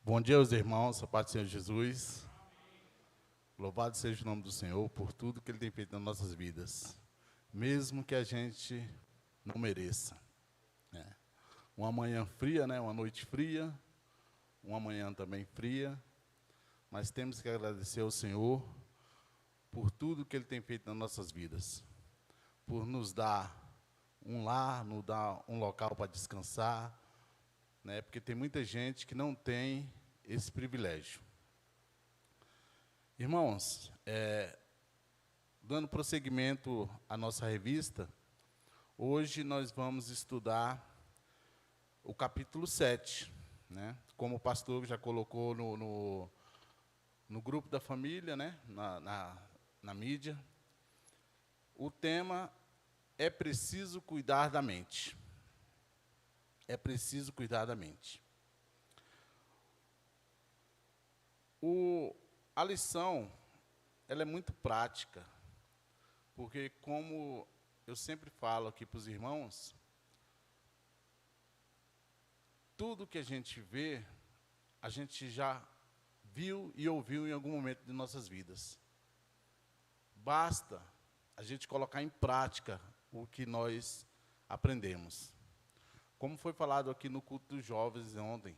Bom dia, os irmãos, a paz do Senhor Jesus. Louvado seja o nome do Senhor por tudo que Ele tem feito nas nossas vidas, mesmo que a gente não mereça. Uma manhã fria, uma noite fria, uma manhã também fria, mas temos que agradecer ao Senhor por tudo que Ele tem feito nas nossas vidas, por nos dar um lar, nos dar um local para descansar, porque tem muita gente que não tem esse privilégio. Irmãos, dando prosseguimento à nossa revista, hoje nós vamos estudar o capítulo 7, como o pastor já colocou no grupo da família, na mídia. O tema é preciso cuidar da mente. É preciso cuidar da mente. A lição, ela é muito prática, porque como eu sempre falo aqui para os irmãos, tudo que a gente vê, a gente já viu e ouviu em algum momento de nossas vidas. Basta a gente colocar em prática o que nós aprendemos. Como foi falado aqui no culto dos jovens ontem,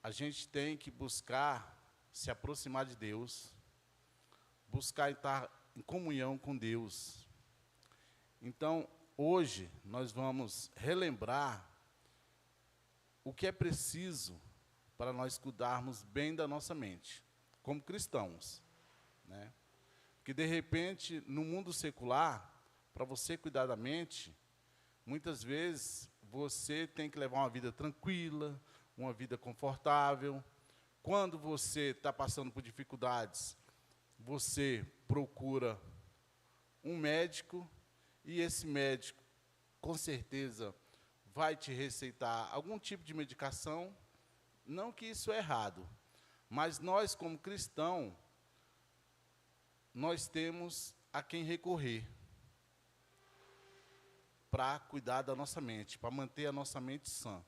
a gente tem que buscar se aproximar de Deus, buscar estar em comunhão com Deus. Então, hoje, nós vamos relembrar o que é preciso para nós cuidarmos bem da nossa mente, como cristãos. Porque, de repente, no mundo secular, para você cuidar da mente, muitas vezes você tem que levar uma vida tranquila, uma vida confortável. Quando você está passando por dificuldades, você procura um médico, e esse médico, com certeza, vai te receitar algum tipo de medicação. Não que isso é errado, mas nós, como cristãos, nós temos a quem recorrer para cuidar da nossa mente, para manter a nossa mente sã.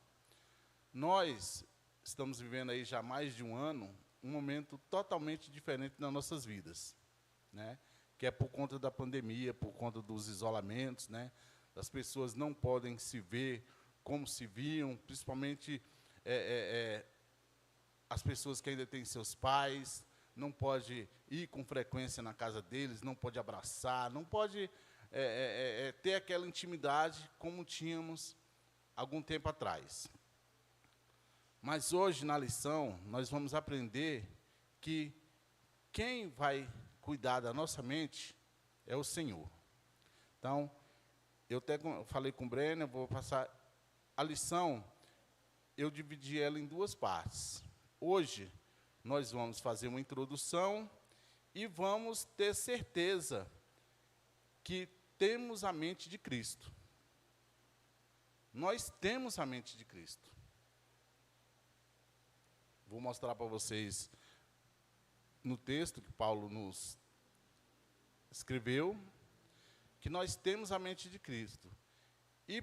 Nós estamos vivendo aí já há mais de um ano, um momento totalmente diferente nas nossas vidas, que é por conta da pandemia, por conta dos isolamentos, as pessoas não podem se ver como se viam, principalmente as pessoas que ainda têm seus pais, não pode ir com frequência na casa deles, não pode abraçar, não pode ter aquela intimidade como tínhamos algum tempo atrás. Mas hoje, na lição, nós vamos aprender que quem vai cuidar da nossa mente é o Senhor. Então, eu até falei com o Brenner, vou passar a lição, eu dividi ela em duas partes. Hoje, nós vamos fazer uma introdução e vamos ter certeza que temos a mente de Cristo. Nós temos a mente de Cristo. Vou mostrar para vocês no texto que Paulo nos escreveu, que nós temos a mente de Cristo. E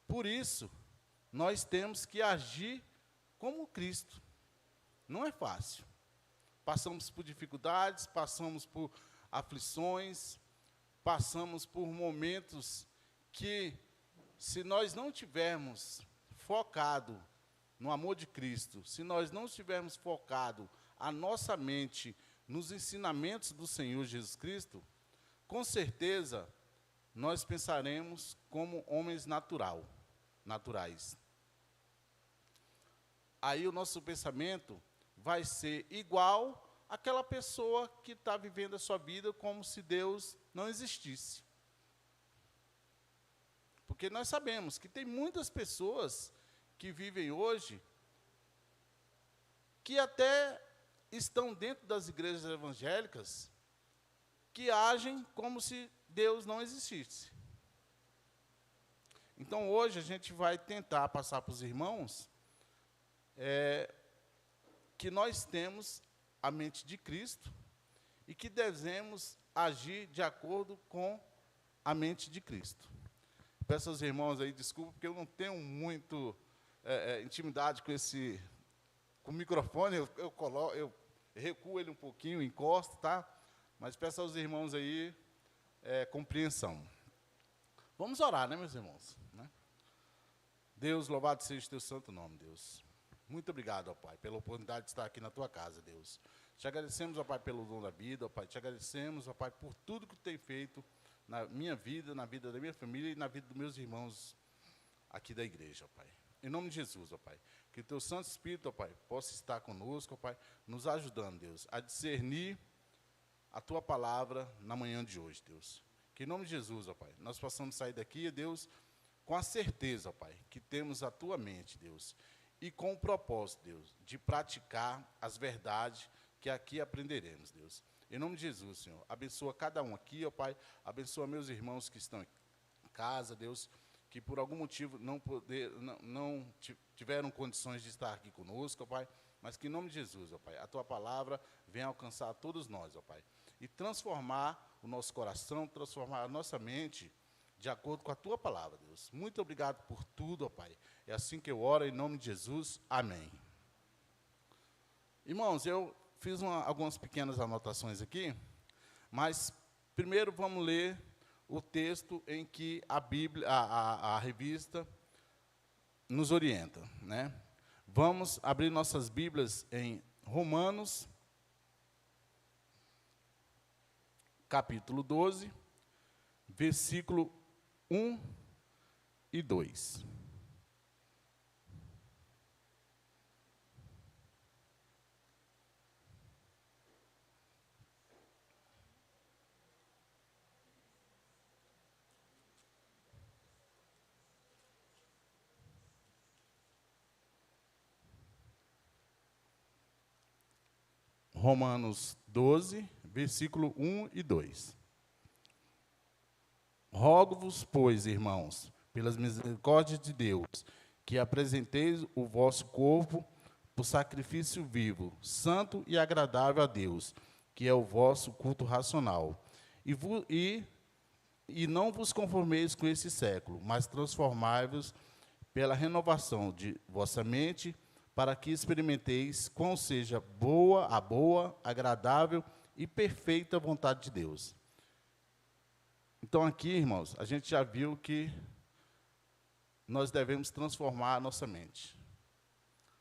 por isso, nós temos que agir como Cristo. Não é fácil. Passamos por dificuldades, passamos por aflições, passamos por momentos que, se nós não tivermos focado no amor de Cristo, se nós não estivermos focados a nossa mente nos ensinamentos do Senhor Jesus Cristo, com certeza nós pensaremos como homens naturais. Aí o nosso pensamento vai ser igual àquela pessoa que está vivendo a sua vida como se Deus não existisse. Porque nós sabemos que tem muitas pessoas que vivem hoje, que até estão dentro das igrejas evangélicas, que agem como se Deus não existisse. Então, hoje, a gente vai tentar passar para os irmãos que nós temos a mente de Cristo e que devemos agir de acordo com a mente de Cristo. Peço aos irmãos aí desculpa, porque eu não tenho muito intimidade com o microfone, eu recuo ele um pouquinho, encosto, tá? Mas peço aos irmãos aí compreensão. Vamos orar, né, meus irmãos? Né? Deus, louvado seja o teu santo nome, Deus. Muito obrigado, ó Pai, pela oportunidade de estar aqui na tua casa, Deus. Te agradecemos, ó Pai, pelo dom da vida, ó Pai. Te agradecemos, ó Pai, por tudo que tu tem feito na minha vida, na vida da minha família e na vida dos meus irmãos aqui da igreja, ó Pai. Em nome de Jesus, ó Pai. Que o teu Santo Espírito, ó Pai, possa estar conosco, ó Pai, nos ajudando, Deus, a discernir a tua palavra na manhã de hoje, Deus. Que em nome de Jesus, ó Pai, nós possamos sair daqui, Deus, com a certeza, ó Pai, que temos a tua mente, Deus, e com o propósito, Deus, de praticar as verdades que aqui aprenderemos, Deus. Em nome de Jesus, Senhor, abençoa cada um aqui, ó Pai, abençoa meus irmãos que estão em casa, Deus, que por algum motivo não tiveram condições de estar aqui conosco, ó Pai, mas que em nome de Jesus, ó Pai, a tua palavra venha alcançar a todos nós, ó Pai, e transformar o nosso coração, transformar a nossa mente de acordo com a tua palavra, Deus. Muito obrigado por tudo, ó Pai. É assim que eu oro, em nome de Jesus. Amém. Irmãos, eu fiz algumas pequenas anotações aqui, mas primeiro vamos ler o texto em que a Bíblia, a revista nos orienta, né? Vamos abrir nossas Bíblias em Romanos, capítulo 12, versículo 1 e 2. Romanos 12, versículo 1 e 2. Rogo-vos, pois, irmãos, pelas misericórdias de Deus, que apresenteis o vosso corpo por sacrifício vivo, santo e agradável a Deus, que é o vosso culto racional. E não vos conformeis com esse século, mas transformai-vos pela renovação de vossa mente, para que experimenteis qual seja a boa, agradável e perfeita vontade de Deus. Então, aqui, irmãos, a gente já viu que nós devemos transformar a nossa mente,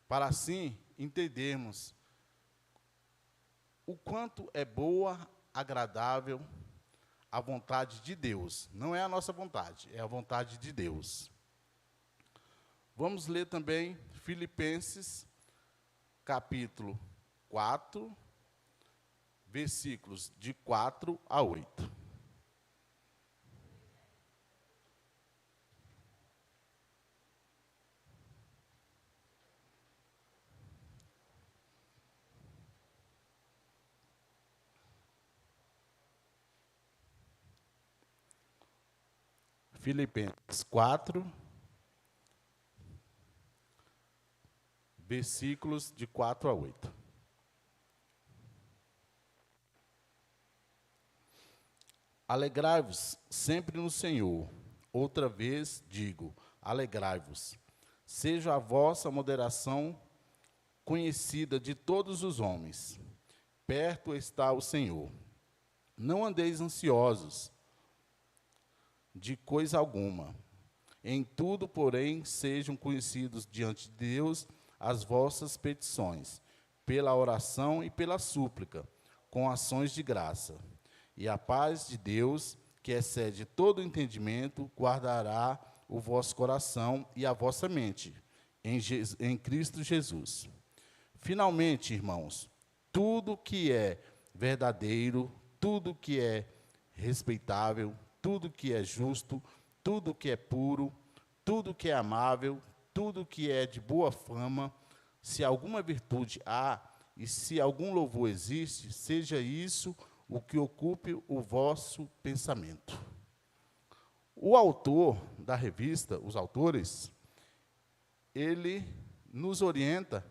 para assim entendermos o quanto é boa, agradável a vontade de Deus. Não é a nossa vontade, é a vontade de Deus. Vamos ler também Filipenses, capítulo 4, versículos de 4 a 8. Filipenses 4, versículos de 4 a 8. Alegrai-vos sempre no Senhor. Outra vez digo, alegrai-vos. Seja a vossa moderação conhecida de todos os homens. Perto está o Senhor. Não andeis ansiosos de coisa alguma. Em tudo, porém, sejam conhecidos diante de Deus as vossas petições, pela oração e pela súplica, com ações de graça. E a paz de Deus, que excede todo entendimento, guardará o vosso coração e a vossa mente, em Cristo Jesus. Finalmente, irmãos, tudo que é verdadeiro, tudo que é respeitável, tudo que é justo, tudo que é puro, tudo que é amável, tudo que é de boa fama, se alguma virtude há e se algum louvor existe, seja isso o que ocupe o vosso pensamento. O autor da revista, os autores, ele nos orienta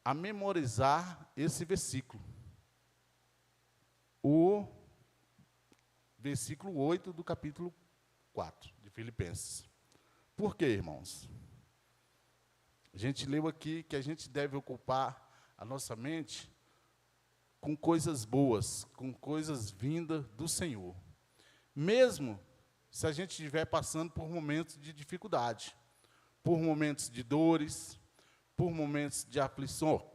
a memorizar esse versículo. O versículo 8 do capítulo 4 de Filipenses. Por quê, irmãos? A gente leu aqui que a gente deve ocupar a nossa mente com coisas boas, com coisas vindas do Senhor. Mesmo se a gente estiver passando por momentos de dificuldade, por momentos de dores, por momentos de aflição,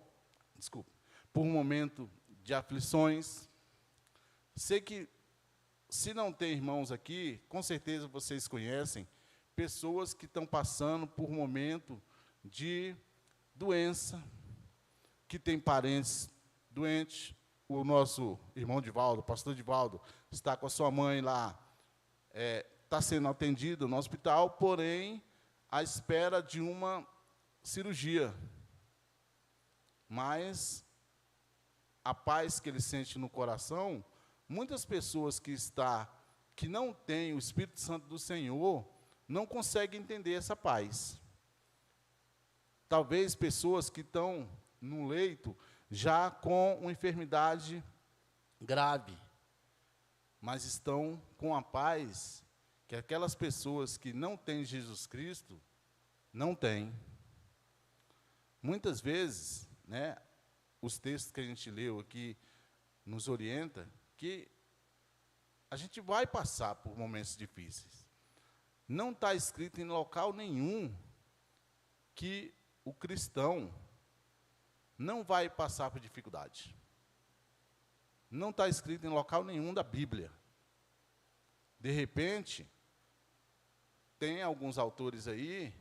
por momento de aflições. Sei que, se não tem irmãos aqui, com certeza vocês conhecem pessoas que estão passando por um momento de doença, que tem parentes doentes. O nosso irmão Divaldo, o pastor Divaldo, está com a sua mãe lá, está sendo atendido no hospital, porém, à espera de uma cirurgia. Mas a paz que ele sente no coração, muitas pessoas que não têm o Espírito Santo do Senhor, não conseguem entender essa paz. Talvez pessoas que estão no leito já com uma enfermidade grave, mas estão com a paz que aquelas pessoas que não têm Jesus Cristo não têm. Muitas vezes, né, os textos que a gente leu aqui nos orienta que a gente vai passar por momentos difíceis. Não está escrito em local nenhum que o cristão não vai passar por dificuldade. Não está escrito em local nenhum da Bíblia. De repente, tem alguns autores aí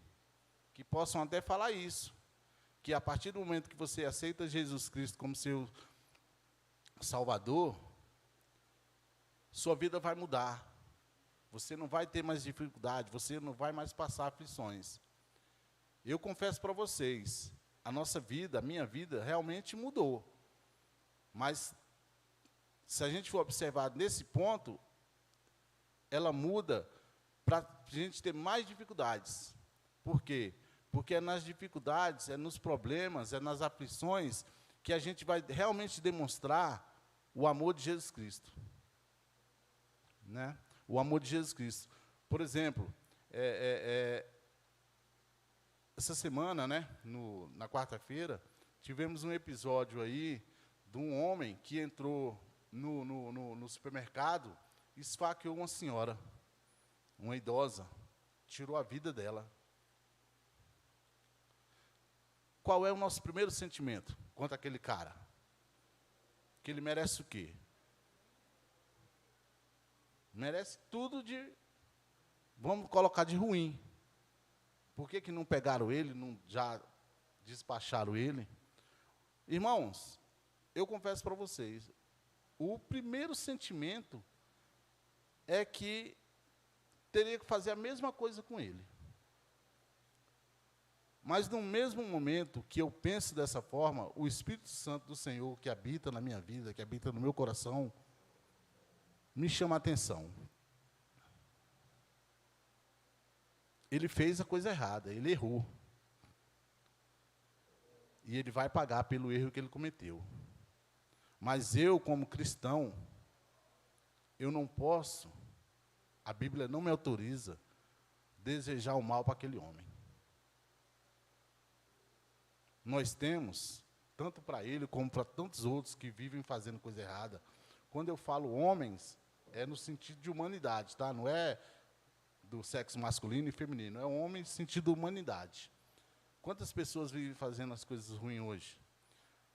que possam até falar isso, que a partir do momento que você aceita Jesus Cristo como seu Salvador, sua vida vai mudar. Você não vai ter mais dificuldade, você não vai mais passar aflições. Eu confesso para vocês, a nossa vida, a minha vida, realmente mudou. Mas, se a gente for observar nesse ponto, ela muda para a gente ter mais dificuldades. Por quê? Porque é nas dificuldades, é nos problemas, é nas aflições que a gente vai realmente demonstrar o amor de Jesus Cristo. Né? O amor de Jesus Cristo. Por exemplo, essa semana, né, na quarta-feira, tivemos um episódio aí de um homem que entrou no supermercado e esfaqueou uma senhora, uma idosa, tirou a vida dela. Qual é o nosso primeiro sentimento contra aquele cara? Que ele merece o quê? Merece tudo de, vamos colocar, de ruim. Por que não pegaram ele, não já despacharam ele? Irmãos, eu confesso para vocês, o primeiro sentimento é que teria que fazer a mesma coisa com ele. Mas no mesmo momento que eu penso dessa forma, o Espírito Santo do Senhor que habita na minha vida, que habita no meu coração, me chama a atenção. Ele fez a coisa errada, ele errou. E ele vai pagar pelo erro que ele cometeu. Mas eu, como cristão, eu não posso, a Bíblia não me autoriza, desejar o mal para aquele homem. Nós temos, tanto para ele como para tantos outros que vivem fazendo coisa errada. Quando eu falo homens, é no sentido de humanidade, tá? Não é do sexo masculino e feminino, é homem no sentido de humanidade. Quantas pessoas vivem fazendo as coisas ruins hoje?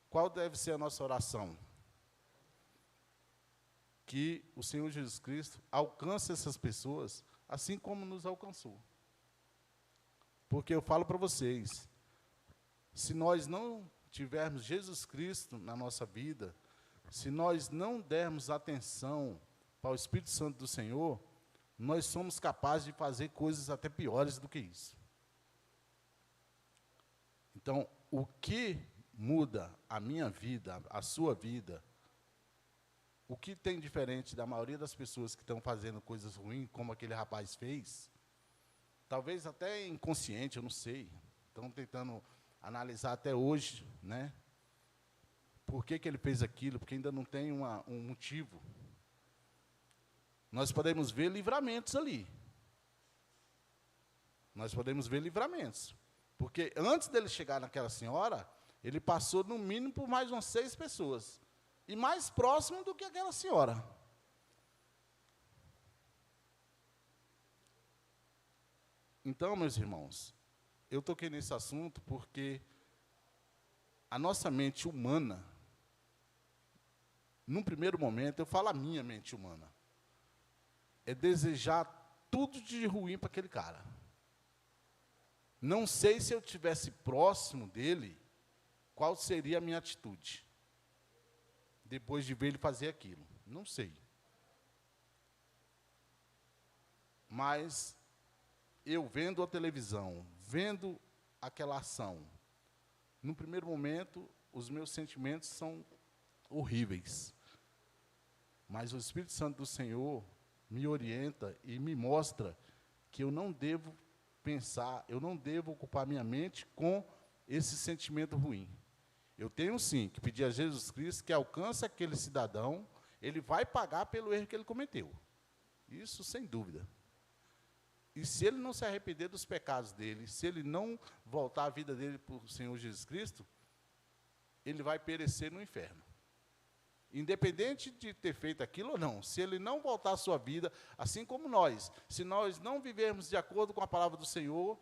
Qual deve ser a nossa oração? Que o Senhor Jesus Cristo alcance essas pessoas, assim como nos alcançou. Porque eu falo para vocês, se nós não tivermos Jesus Cristo na nossa vida, se nós não dermos atenção para o Espírito Santo do Senhor, nós somos capazes de fazer coisas até piores do que isso. Então, o que muda a minha vida, a sua vida, o que tem diferente da maioria das pessoas que estão fazendo coisas ruins, como aquele rapaz fez, talvez até inconsciente, eu não sei, estão tentando analisar até hoje, né? Por que ele fez aquilo, porque ainda não tem um motivo. Nós podemos ver livramentos ali. Nós podemos ver livramentos. Porque antes dele chegar naquela senhora, ele passou no mínimo por mais umas 6 pessoas. E mais próximo do que aquela senhora. Então, meus irmãos, eu toquei nesse assunto porque a nossa mente humana, num primeiro momento, eu falo a minha mente humana, é desejar tudo de ruim para aquele cara. Não sei se eu estivesse próximo dele, qual seria a minha atitude, depois de ver ele fazer aquilo. Não sei. Mas, eu vendo a televisão, vendo aquela ação, no primeiro momento, os meus sentimentos são horríveis. Mas o Espírito Santo do Senhor me orienta e me mostra que eu não devo pensar, eu não devo ocupar minha mente com esse sentimento ruim. Eu tenho sim que pedir a Jesus Cristo que alcance aquele cidadão, ele vai pagar pelo erro que ele cometeu. Isso sem dúvida. E se ele não se arrepender dos pecados dele, se ele não voltar a vida dele para o Senhor Jesus Cristo, ele vai perecer no inferno. Independente de ter feito aquilo ou não, se ele não voltar à sua vida, assim como nós, se nós não vivermos de acordo com a palavra do Senhor,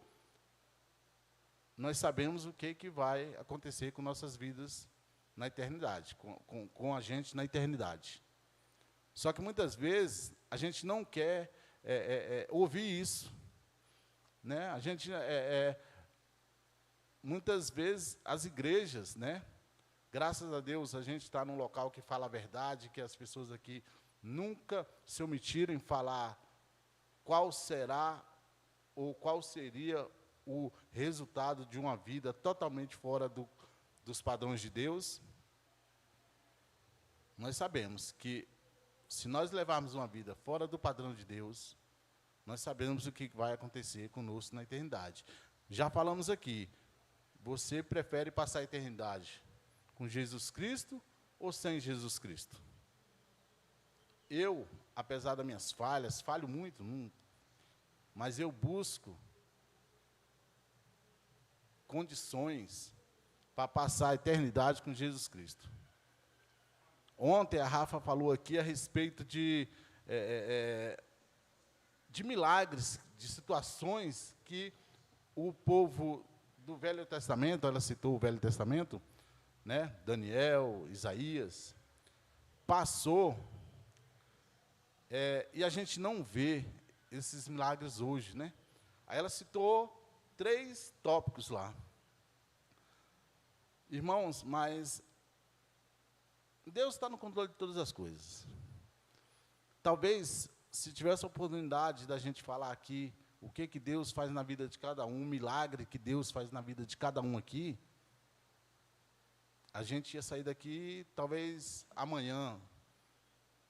nós sabemos o que vai acontecer com nossas vidas na eternidade, com a gente na eternidade. Só que muitas vezes a gente não quer ouvir isso, né? A gente muitas vezes as igrejas, né? Graças a Deus a gente está num local que fala a verdade, que as pessoas aqui nunca se omitiram em falar qual será ou qual seria o resultado de uma vida totalmente fora dos padrões de Deus. Nós sabemos que se nós levarmos uma vida fora do padrão de Deus, nós sabemos o que vai acontecer conosco na eternidade. Já falamos aqui, você prefere passar a eternidade com Jesus Cristo ou sem Jesus Cristo? Eu, apesar das minhas falhas, falho muito, mas eu busco condições para passar a eternidade com Jesus Cristo. Ontem a Rafa falou aqui a respeito de milagres, de situações que o povo do Velho Testamento, ela citou o Velho Testamento, né, Daniel, Isaías, passou, e a gente não vê esses milagres hoje, né? Aí ela citou 3 tópicos lá. Irmãos, mas Deus está no controle de todas as coisas. Talvez, se tivesse a oportunidade da gente falar aqui o que Deus faz na vida de cada um, um milagre que Deus faz na vida de cada um aqui, a gente ia sair daqui talvez amanhã.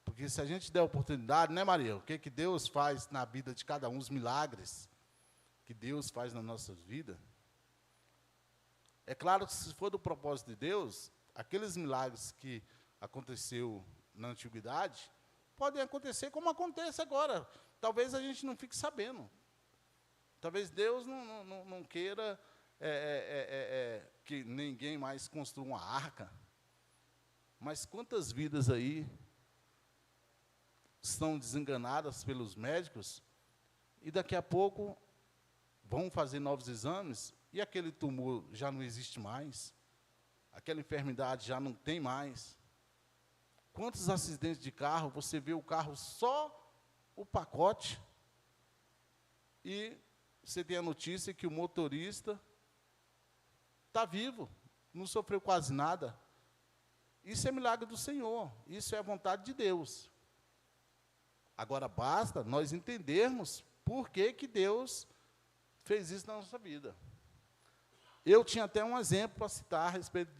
Porque se a gente der a oportunidade, né, Maria? O que Deus faz na vida de cada um, os milagres que Deus faz na nossa vida. É claro que se for do propósito de Deus, aqueles milagres que aconteceu na antiguidade, podem acontecer como acontece agora. Talvez a gente não fique sabendo. Talvez Deus não queira que ninguém mais construa uma arca. Mas quantas vidas aí estão desenganadas pelos médicos e daqui a pouco vão fazer novos exames e aquele tumor já não existe mais, aquela enfermidade já não tem mais. Quantos acidentes de carro, você vê o carro só o pacote e você tem a notícia que o motorista está vivo, não sofreu quase nada. Isso é milagre do Senhor, isso é a vontade de Deus. Agora basta nós entendermos por que Deus fez isso na nossa vida. Eu tinha até um exemplo para citar a respeito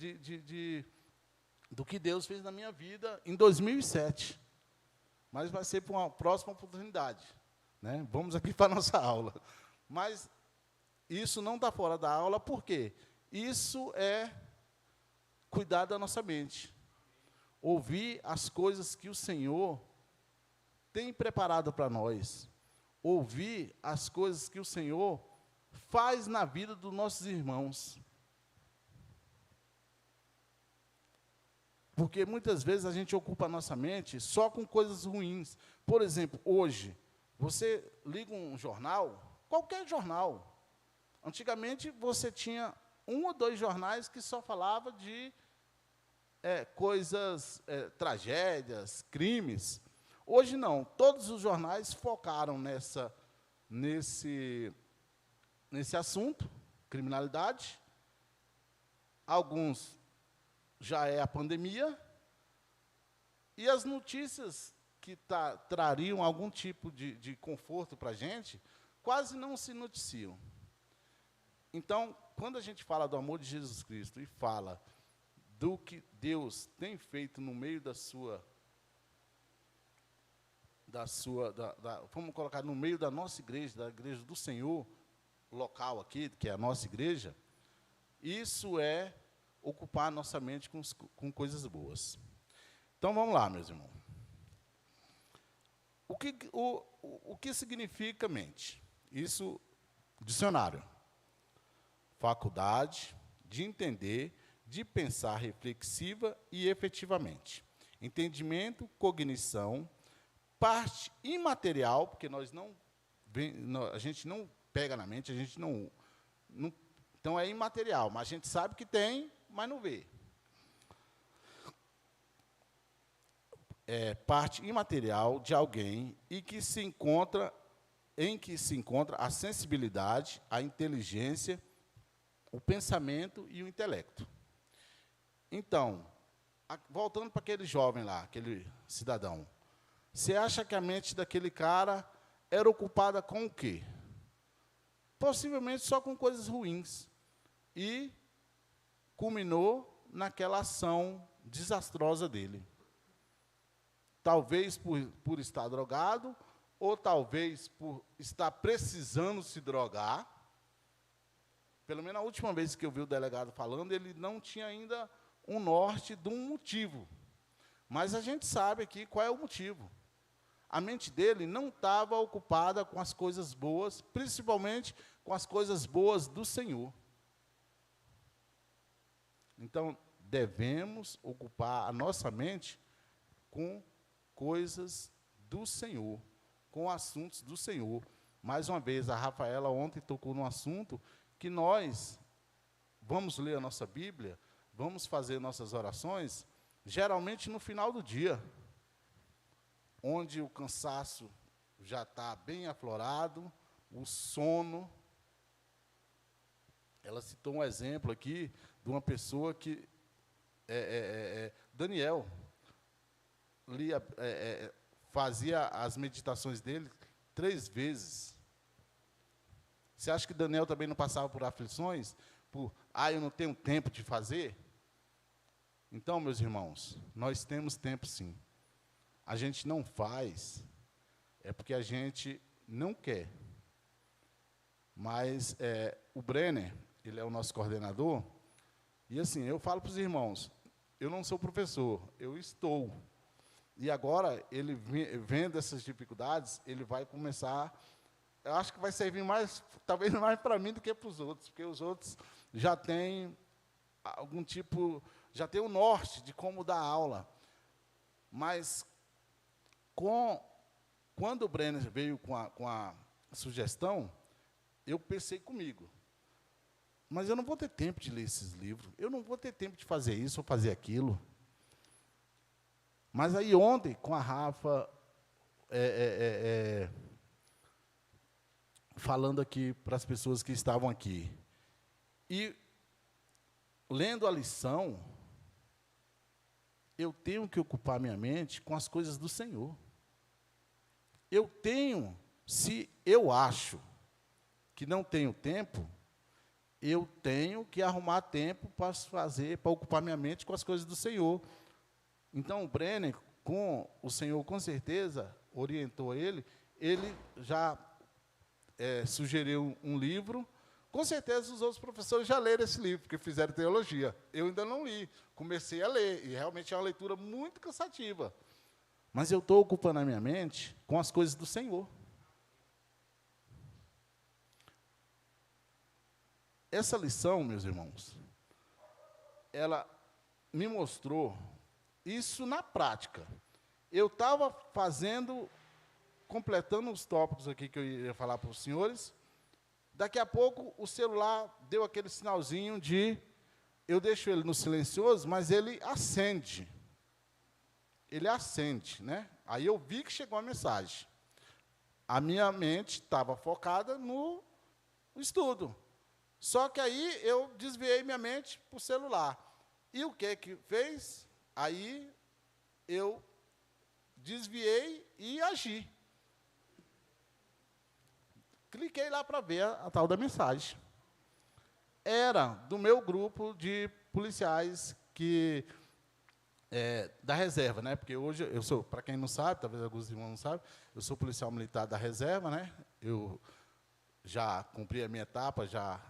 do que Deus fez na minha vida em 2007. Mas vai ser para uma próxima oportunidade, né? Vamos aqui para a nossa aula. Mas isso não está fora da aula, por quê? Isso é cuidar da nossa mente. Ouvir as coisas que o Senhor tem preparado para nós. Ouvir as coisas que o Senhor faz na vida dos nossos irmãos. Porque muitas vezes a gente ocupa a nossa mente só com coisas ruins. Por exemplo, hoje, você liga um jornal, qualquer jornal. Antigamente, você tinha 1 ou 2 jornais que só falava de coisas, tragédias, crimes. Hoje não, todos os jornais focaram nesse assunto, criminalidade. Alguns já é a pandemia, e as notícias que trariam algum tipo de conforto para a gente, quase não se noticiam. Então, quando a gente fala do amor de Jesus Cristo e fala do que Deus tem feito no meio vamos colocar no meio da nossa igreja, da igreja do Senhor, local aqui, que é a nossa igreja, isso é ocupar a nossa mente com coisas boas. Então, vamos lá, meus irmãos. O que significa mente? Isso, dicionário. Faculdade de entender, de pensar reflexiva e efetivamente. Entendimento, cognição, parte imaterial, porque a gente não pega na mente, a gente não então é imaterial, mas a gente sabe que tem, mas não vê. É parte imaterial de alguém em que se encontra a sensibilidade, a inteligência, o pensamento e o intelecto. Então, voltando para aquele jovem lá, aquele cidadão, você acha que a mente daquele cara era ocupada com o quê? Possivelmente só com coisas ruins. E culminou naquela ação desastrosa dele. Talvez por estar drogado, ou talvez por estar precisando se drogar. Pelo menos a última vez que eu vi o delegado falando, ele não tinha ainda um norte de um motivo. Mas a gente sabe aqui qual é o motivo. A mente dele não estava ocupada com as coisas boas, principalmente com as coisas boas do Senhor. Então, devemos ocupar a nossa mente com coisas do Senhor, com assuntos do Senhor. Mais uma vez, a Rafaela ontem tocou num assunto que nós vamos ler a nossa Bíblia, vamos fazer nossas orações, geralmente no final do dia, onde o cansaço já está bem aflorado, o sono. Ela citou um exemplo aqui de uma pessoa que, Daniel, fazia as meditações dele 3 vezes. Você acha que Daniel também não passava por aflições? Eu não tenho tempo de fazer? Então, meus irmãos, nós temos tempo sim. A gente não faz, é porque a gente não quer. Mas o Brenner, ele é o nosso coordenador, e assim, eu falo para os irmãos, eu não sou professor, eu estou. E agora, ele vendo essas dificuldades, ele vai começar, eu acho que vai servir mais, talvez mais para mim do que para os outros, porque os outros já têm algum tipo, já tem o norte de como dar aula. Mas, quando o Brenner veio com a sugestão, eu pensei comigo, mas eu não vou ter tempo de ler esses livros, eu não vou ter tempo de fazer isso ou fazer aquilo. Mas aí ontem, com a Rafa, falando aqui para as pessoas que estavam aqui, e lendo a lição, eu tenho que ocupar minha mente com as coisas do Senhor. Se eu acho que não tenho tempo, eu tenho que arrumar tempo para ocupar minha mente com as coisas do Senhor. Então, o Brenner, o Senhor, com certeza, orientou ele já sugeriu um livro. Com certeza, os outros professores já leram esse livro, porque fizeram teologia. Eu ainda não li, comecei a ler, e realmente é uma leitura muito cansativa. Mas eu estou ocupando a minha mente com as coisas do Senhor. essa lição, meus irmãos, ela me mostrou isso na prática. Eu estava completando os tópicos aqui que eu ia falar para os senhores. Daqui a pouco, o celular deu aquele sinalzinho de... Eu deixo ele no silencioso, mas ele acende. Ele acende, né? Aí eu vi que chegou a mensagem. A minha mente estava focada no estudo. Só que aí eu desviei minha mente para o celular. E o que fez? Aí eu desviei e agi. Cliquei lá para ver a tal da mensagem. Era do meu grupo de policiais da reserva, né? Porque hoje eu sou, para quem não sabe, talvez alguns irmãos não sabem, eu sou policial militar da reserva, né? Eu já cumpri a minha etapa, já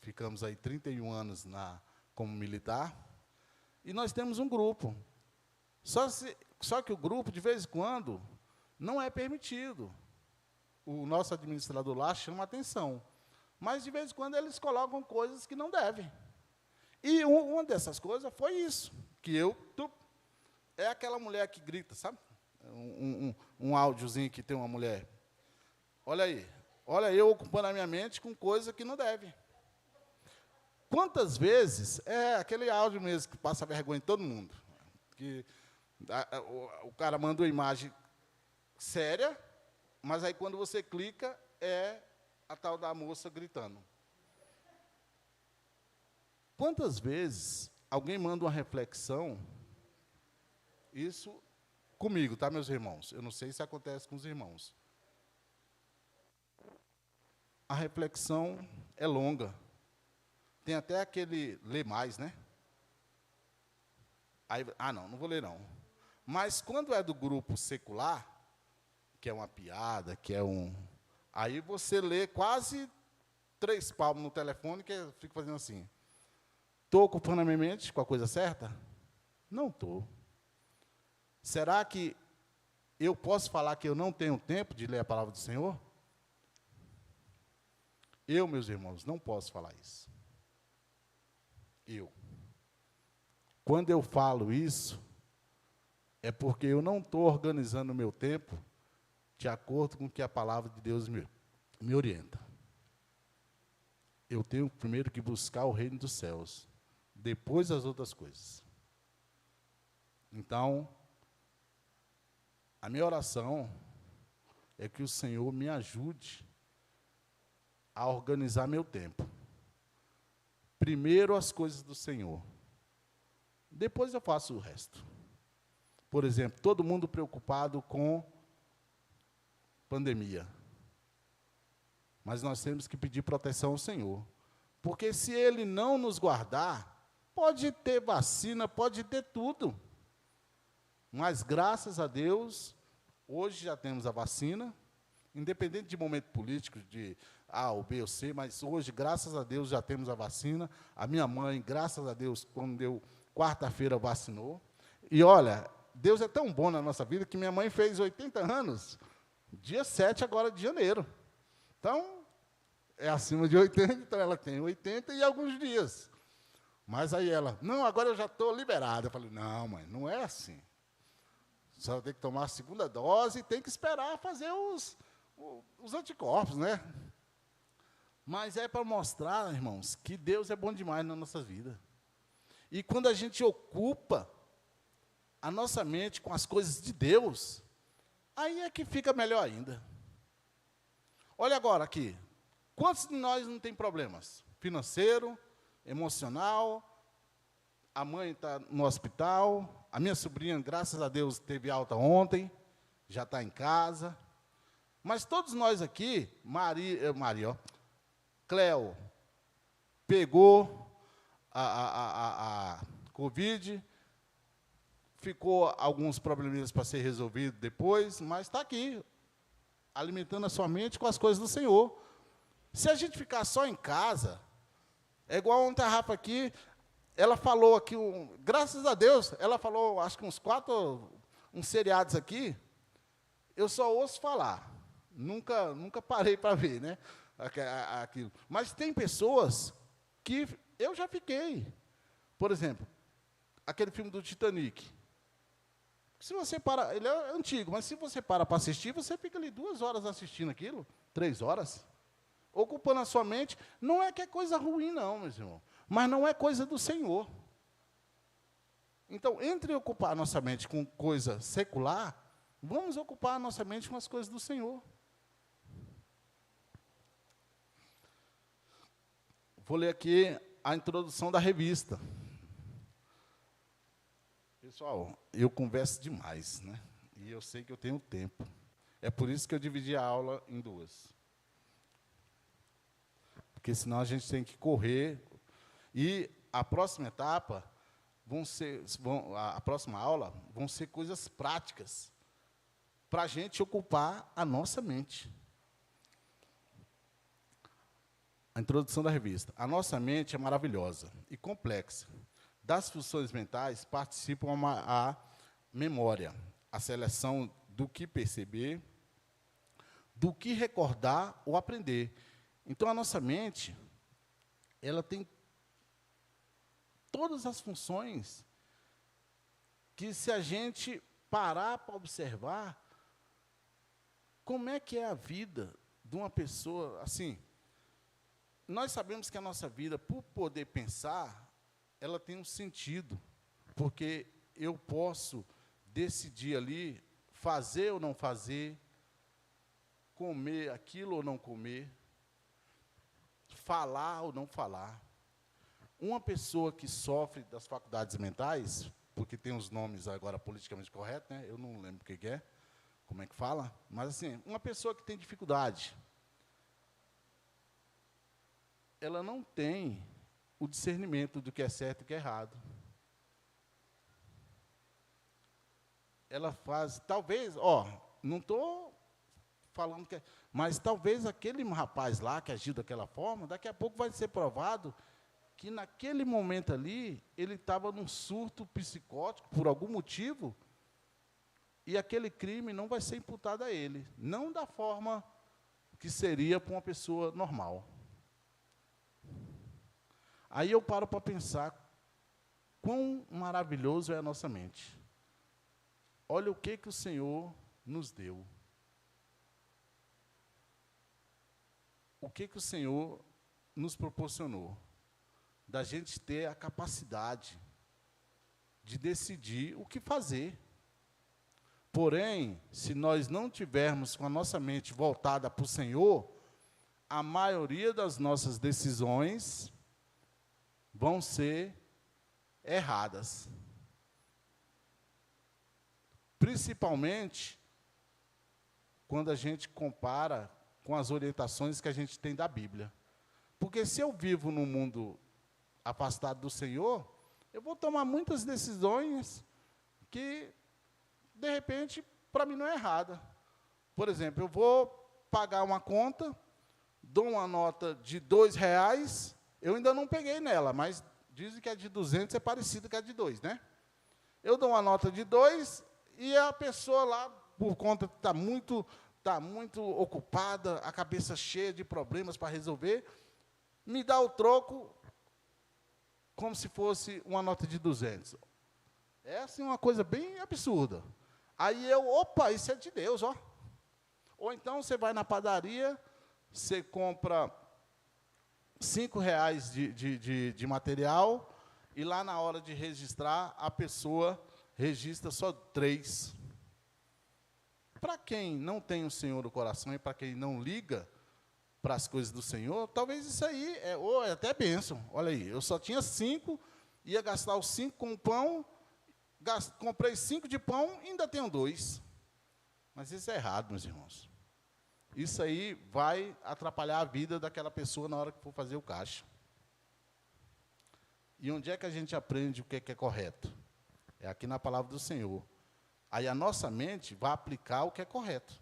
ficamos aí 31 anos como militar. E nós temos um grupo. Só que o grupo, de vez em quando, não é permitido. O nosso administrador lá chama a atenção. Mas, de vez em quando, eles colocam coisas que não devem. E uma dessas coisas foi isso, que é aquela mulher que grita, sabe? Um áudiozinho que tem uma mulher. Olha aí, olha eu ocupando a minha mente com coisa que não deve. Quantas vezes, aquele áudio mesmo que passa vergonha em todo mundo, que o cara manda uma imagem séria, mas aí quando você clica, é a tal da moça gritando. Quantas vezes alguém manda uma reflexão, isso comigo, tá, meus irmãos? Eu não sei se acontece com os irmãos. A reflexão é longa. Tem até aquele ler mais, né? Aí, não vou ler não. Mas quando é do grupo secular, que é uma piada, que é aí você lê quase 3 palmos no telefone, que eu fico fazendo assim. Estou ocupando a minha mente com a coisa certa? Não estou. Será que eu posso falar que eu não tenho tempo de ler a palavra do Senhor? Eu, meus irmãos, não posso falar isso. Quando eu falo isso, é porque eu não estou organizando o meu tempo de acordo com o que a palavra de Deus me orienta. Eu tenho primeiro que buscar o reino dos céus, depois as outras coisas. Então, a minha oração é que o Senhor me ajude a organizar meu tempo. Primeiro as coisas do Senhor. Depois eu faço o resto. Por exemplo, todo mundo preocupado com pandemia. Mas nós temos que pedir proteção ao Senhor. Porque se Ele não nos guardar, pode ter vacina, pode ter tudo. Mas, graças a Deus, hoje já temos a vacina, independente de momento político, de A ou B ou C, mas hoje, graças a Deus, já temos a vacina. A minha mãe, graças a Deus, quando deu quarta-feira, vacinou. E, olha, Deus é tão bom na nossa vida que minha mãe fez 80 anos, dia 7 agora de janeiro. Então, é acima de 80, então ela tem 80 e alguns dias. Mas aí ela, não, agora eu já estou liberada. Eu falei, não, mãe, não é assim. Só tem que tomar a segunda dose e tem que esperar fazer os anticorpos, né? Mas é para mostrar, irmãos, que Deus é bom demais na nossa vida. E quando a gente ocupa a nossa mente com as coisas de Deus, aí é que fica melhor ainda. Olha agora aqui. Quantos de nós não tem problemas? Financeiro, emocional, a mãe está no hospital, a minha sobrinha, graças a Deus, teve alta ontem, já está em casa. Mas todos nós aqui, Cleo, pegou a Covid, ficou alguns probleminhas para ser resolvido depois, mas está aqui, alimentando a sua mente com as coisas do Senhor. Se a gente ficar só em casa, é igual ontem a Rafa aqui, ela falou aqui, graças a Deus, ela falou, acho que uns seriados aqui, eu só ouço falar, nunca parei para ver, né? aquilo. Mas tem pessoas que eu já fiquei. Por exemplo, aquele filme do Titanic. Se você para, ele é antigo, mas se você para assistir, você fica ali 2 horas assistindo aquilo, 3 horas, ocupando a sua mente. Não é que é coisa ruim, não, meus irmãos, mas não é coisa do Senhor. Então, entre ocupar a nossa mente com coisa secular, vamos ocupar a nossa mente com as coisas do Senhor. Vou ler aqui a introdução da revista. Pessoal, eu converso demais, né? E eu sei que eu tenho tempo. É por isso que eu dividi a aula em 2. Porque senão a gente tem que correr. E a próxima etapa, a próxima aula, vão ser coisas práticas, para a gente ocupar a nossa mente. A introdução da revista. A nossa mente é maravilhosa e complexa. Das funções mentais participam a memória, a seleção do que perceber, do que recordar ou aprender. Então, a nossa mente, ela tem todas as funções que, se a gente parar para observar, como é que é a vida de uma pessoa, assim, nós sabemos que a nossa vida, por poder pensar, ela tem um sentido, porque eu posso decidir ali, fazer ou não fazer, comer aquilo ou não comer, falar ou não falar. Uma pessoa que sofre das faculdades mentais, porque tem os nomes agora politicamente corretos, né? Eu não lembro o que é, como é que fala, mas assim, uma pessoa que tem dificuldade, ela não tem o discernimento do que é certo e o que é errado. Ela faz, talvez, não estou falando que é, mas talvez aquele rapaz lá que agiu daquela forma, daqui a pouco vai ser provado que naquele momento ali, ele estava num surto psicótico, por algum motivo, e aquele crime não vai ser imputado a ele, não da forma que seria para uma pessoa normal. Aí eu paro para pensar quão maravilhoso é a nossa mente. Olha o que o Senhor nos deu. O que o Senhor nos proporcionou. Da gente ter a capacidade de decidir o que fazer. Porém, se nós não tivermos com a nossa mente voltada para o Senhor, a maioria das nossas decisões vão ser erradas. Principalmente quando a gente compara com as orientações que a gente tem da Bíblia. Porque se eu vivo num mundo afastado do Senhor, eu vou tomar muitas decisões que, de repente, para mim não é errada. Por exemplo, eu vou pagar uma conta, dou uma nota de R$2, eu ainda não peguei nela, mas dizem que a de 200 é parecida com a de 2, né? Eu dou uma nota de 2 e a pessoa lá, por conta que está muito ocupada, a cabeça cheia de problemas para resolver, me dá o troco como se fosse uma nota de 200. É assim uma coisa bem absurda. Aí opa, isso é de Deus, ó. Ou então você vai na padaria, você compra R$5 de material, e lá na hora de registrar, a pessoa registra só 3. Para quem não tem o Senhor no coração e para quem não liga para as coisas do Senhor, talvez isso aí é até bênção. Olha aí, eu só tinha 5, ia gastar os 5 com pão, comprei 5 de pão e ainda tenho 2. Mas isso é errado, meus irmãos. Isso aí vai atrapalhar a vida daquela pessoa na hora que for fazer o caixa. E onde é que a gente aprende o que é correto? É aqui na palavra do Senhor. Aí a nossa mente vai aplicar o que é correto.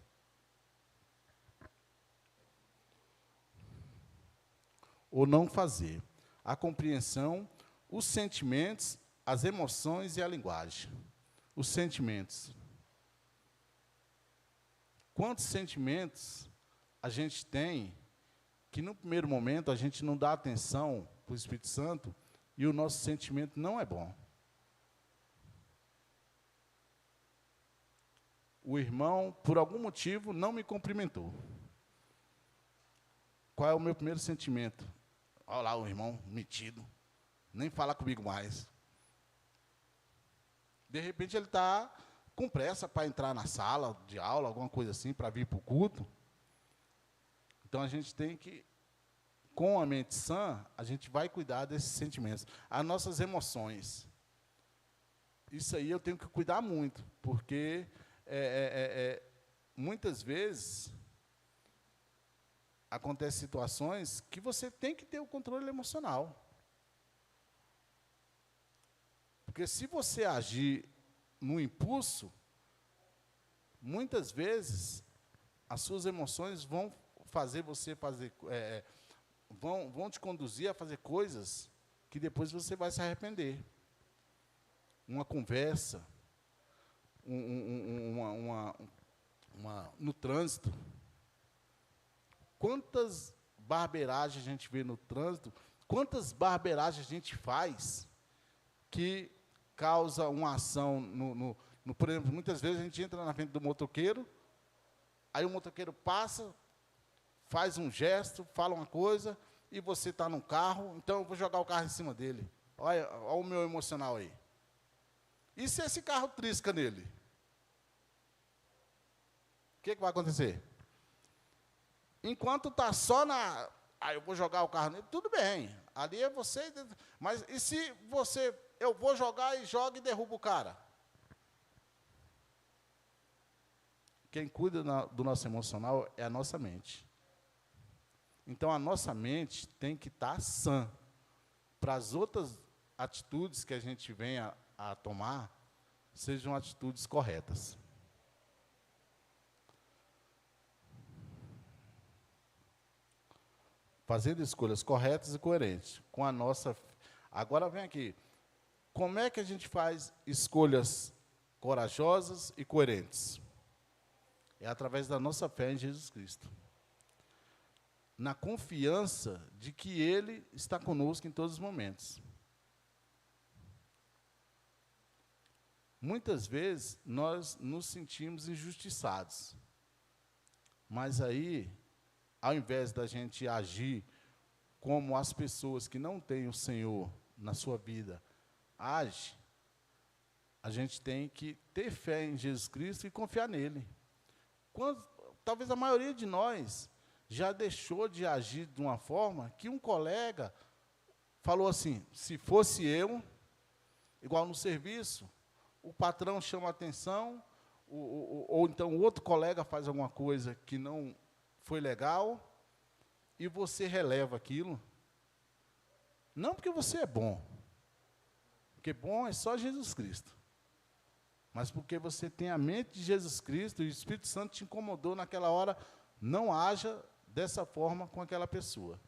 Ou não fazer. A compreensão, os sentimentos, as emoções e a linguagem. Os sentimentos. Quantos sentimentos a gente tem que no primeiro momento a gente não dá atenção para o Espírito Santo e o nosso sentimento não é bom. O irmão, por algum motivo, não me cumprimentou. Qual é o meu primeiro sentimento? Olha lá o irmão metido, nem fala comigo mais. De repente ele está com pressa para entrar na sala de aula, alguma coisa assim, para vir para o culto. Então a gente tem que, com a mente sã, a gente vai cuidar desses sentimentos. As nossas emoções. Isso aí eu tenho que cuidar muito, porque muitas vezes acontecem situações que você tem que ter o controle emocional. Porque se você agir no impulso, muitas vezes as suas emoções vão fazer você vão te conduzir a fazer coisas que depois você vai se arrepender. Uma conversa, no trânsito. Quantas barberagens a gente vê no trânsito, quantas barberagens a gente faz que causa uma ação, por exemplo, muitas vezes a gente entra na frente do motoqueiro, aí o motoqueiro passa, faz um gesto, fala uma coisa, e você está no carro, então eu vou jogar o carro em cima dele. Olha o meu emocional aí. E se esse carro trisca nele? O que vai acontecer? Enquanto está só na... eu vou jogar o carro nele, tudo bem. Ali é você... Mas e se você... Eu vou jogar e joga e derruba o cara? Quem cuida do nosso emocional é a nossa mente. Então, a nossa mente tem que estar sã para as outras atitudes que a gente venha a tomar sejam atitudes corretas. Fazendo escolhas corretas e coerentes com a nossa... Agora vem aqui. Como é que a gente faz escolhas corajosas e coerentes? É através da nossa fé em Jesus Cristo. Na confiança de que Ele está conosco em todos os momentos. Muitas vezes, nós nos sentimos injustiçados. Mas aí, ao invés da gente agir como as pessoas que não têm o Senhor na sua vida agem, a gente tem que ter fé em Jesus Cristo e confiar nele. Talvez a maioria de nós já deixou de agir de uma forma que um colega falou assim, se fosse eu, igual no serviço, o patrão chama a atenção, ou então o outro colega faz alguma coisa que não foi legal, e você releva aquilo. Não porque você é bom, porque bom é só Jesus Cristo, mas porque você tem a mente de Jesus Cristo e o Espírito Santo te incomodou naquela hora, não haja dessa forma com aquela pessoa.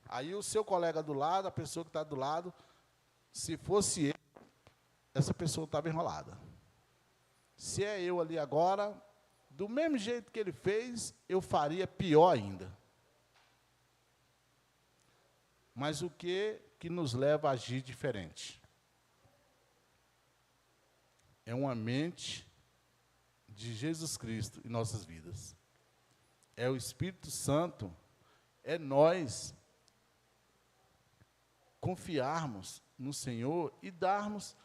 Aí o seu colega do lado, a pessoa que está do lado, se fosse eu, essa pessoa estava enrolada. Se é eu ali agora, do mesmo jeito que ele fez, eu faria pior ainda. Mas o que nos leva a agir diferente? É uma mente de Jesus Cristo em nossas vidas. É o Espírito Santo, é nós confiarmos no Senhor e darmos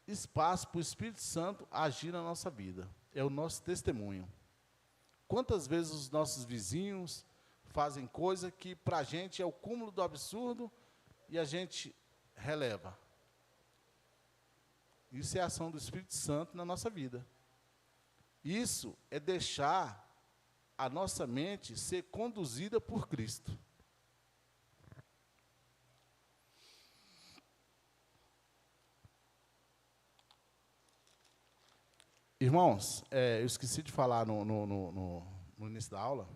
espaço para o Espírito Santo agir na nossa vida. É o nosso testemunho. Quantas vezes os nossos vizinhos fazem coisa que para a gente é o cúmulo do absurdo e a gente releva. Isso é a ação do Espírito Santo na nossa vida. Isso é deixar a nossa mente ser conduzida por Cristo. Irmãos, eu esqueci de falar no início da aula.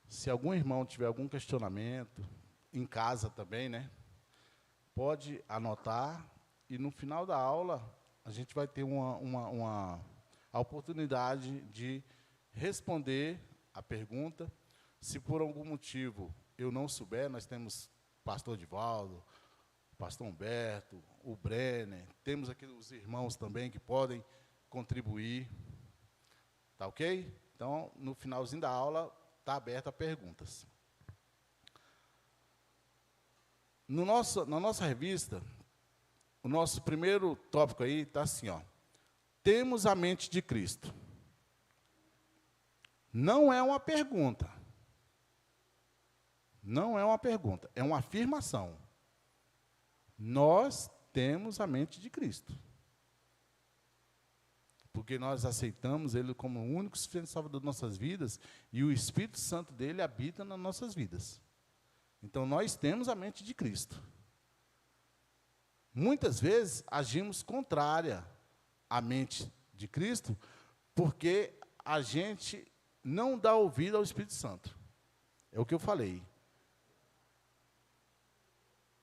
Se algum irmão tiver algum questionamento, em casa também, né? Pode anotar e no final da aula a gente vai ter a oportunidade de responder a pergunta Se por algum motivo eu não souber, nós temos o pastor Divaldo, o pastor Humberto, o Brenner, temos aqui os irmãos também que podem contribuir. Tá ok? Então, no finalzinho da aula, está aberto a perguntas. Na nossa revista, o nosso primeiro tópico aí está assim, ó. Temos a mente de Cristo. Não é uma pergunta. Não é uma pergunta, é uma afirmação. Nós temos a mente de Cristo. Porque nós aceitamos Ele como o único suficiente salvador de nossas vidas e o Espírito Santo dele habita nas nossas vidas. Então, nós temos a mente de Cristo. Muitas vezes, agimos contrária à mente de Cristo, porque a gente não dá ouvido ao Espírito Santo. É o que eu falei.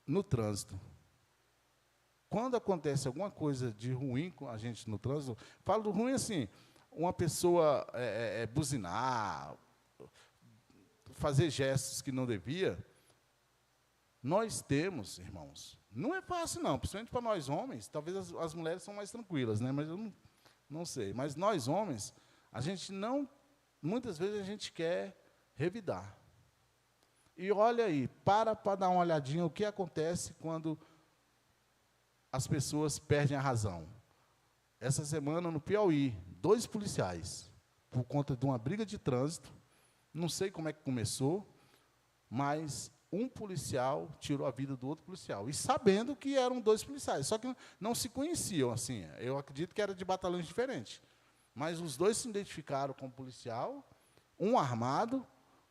No trânsito. Quando acontece alguma coisa de ruim com a gente no trânsito, falo do ruim assim, uma pessoa buzinar, fazer gestos que não devia, nós temos, irmãos, não é fácil não, principalmente para nós homens, talvez as mulheres são mais tranquilas, né, mas eu não sei, mas nós homens, a gente não, muitas vezes a gente quer revidar. E olha aí, para dar uma olhadinha o que acontece quando as pessoas perdem a razão. Essa semana, no Piauí, 2 policiais, por conta de uma briga de trânsito, não sei como é que começou, mas um policial tirou a vida do outro policial, e sabendo que eram 2 policiais, só que não se conheciam, assim, eu acredito que era de batalhões diferentes, mas os 2 se identificaram como policial, um armado,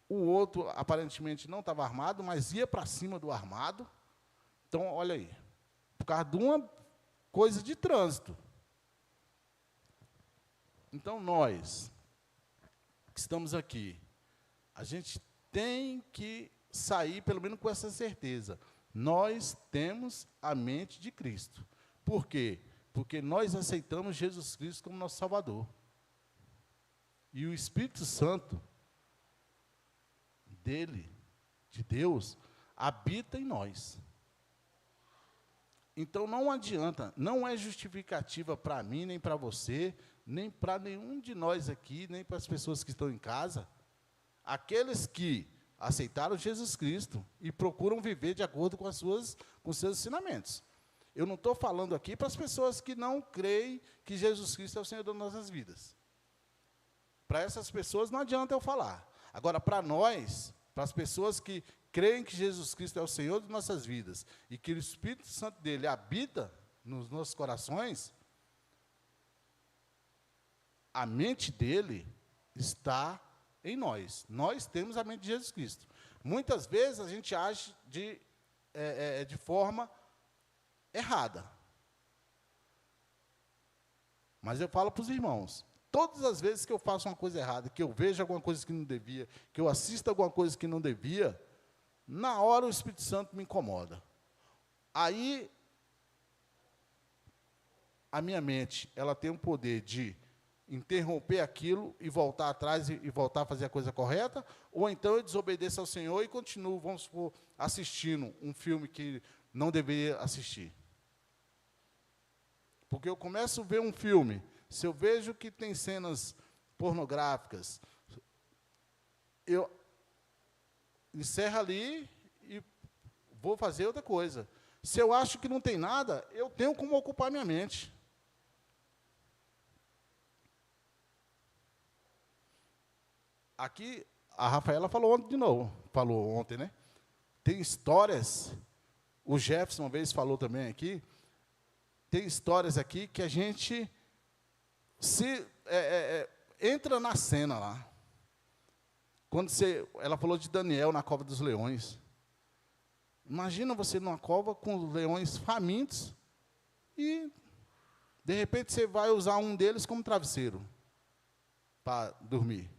o outro aparentemente não estava armado, mas ia para cima do armado. Então, olha aí, por causa de uma coisa de trânsito. Então, nós que estamos aqui, a gente tem que sair, pelo menos, com essa certeza. Nós temos a mente de Cristo. Por quê? Porque nós aceitamos Jesus Cristo como nosso Salvador. E o Espírito Santo dele, de Deus, habita em nós. Então, não adianta, não é justificativa para mim, nem para você, nem para nenhum de nós aqui, nem para as pessoas que estão em casa, aqueles que aceitaram Jesus Cristo e procuram viver de acordo com com os seus ensinamentos. Eu não estou falando aqui para as pessoas que não creem que Jesus Cristo é o Senhor das nossas vidas. Para essas pessoas não adianta eu falar. Agora, para nós, para as pessoas que creem que Jesus Cristo é o Senhor de nossas vidas e que o Espírito Santo dele habita nos nossos corações, a mente dele está em nós. Nós temos a mente de Jesus Cristo. Muitas vezes a gente age de forma errada. Mas eu falo para os irmãos, todas as vezes que eu faço uma coisa errada, que eu vejo alguma coisa que não devia, que eu assisto alguma coisa que não devia, na hora o Espírito Santo me incomoda. Aí, a minha mente, ela tem o poder de interromper aquilo e voltar atrás e voltar a fazer a coisa correta, ou então eu desobedeço ao Senhor e continuo, vamos supor, assistindo um filme que não deveria assistir. Porque eu começo a ver um filme, se eu vejo que tem cenas pornográficas, eu encerro ali e vou fazer outra coisa. Se eu acho que não tem nada, eu tenho como ocupar minha mente. Aqui, a Rafaela falou ontem de novo, falou ontem, né? Tem histórias, o Jefferson uma vez falou também aqui, tem histórias aqui que a gente entra na cena lá. Quando ela falou de Daniel na cova dos leões. Imagina você numa cova com leões famintos e, de repente, você vai usar um deles como travesseiro para dormir.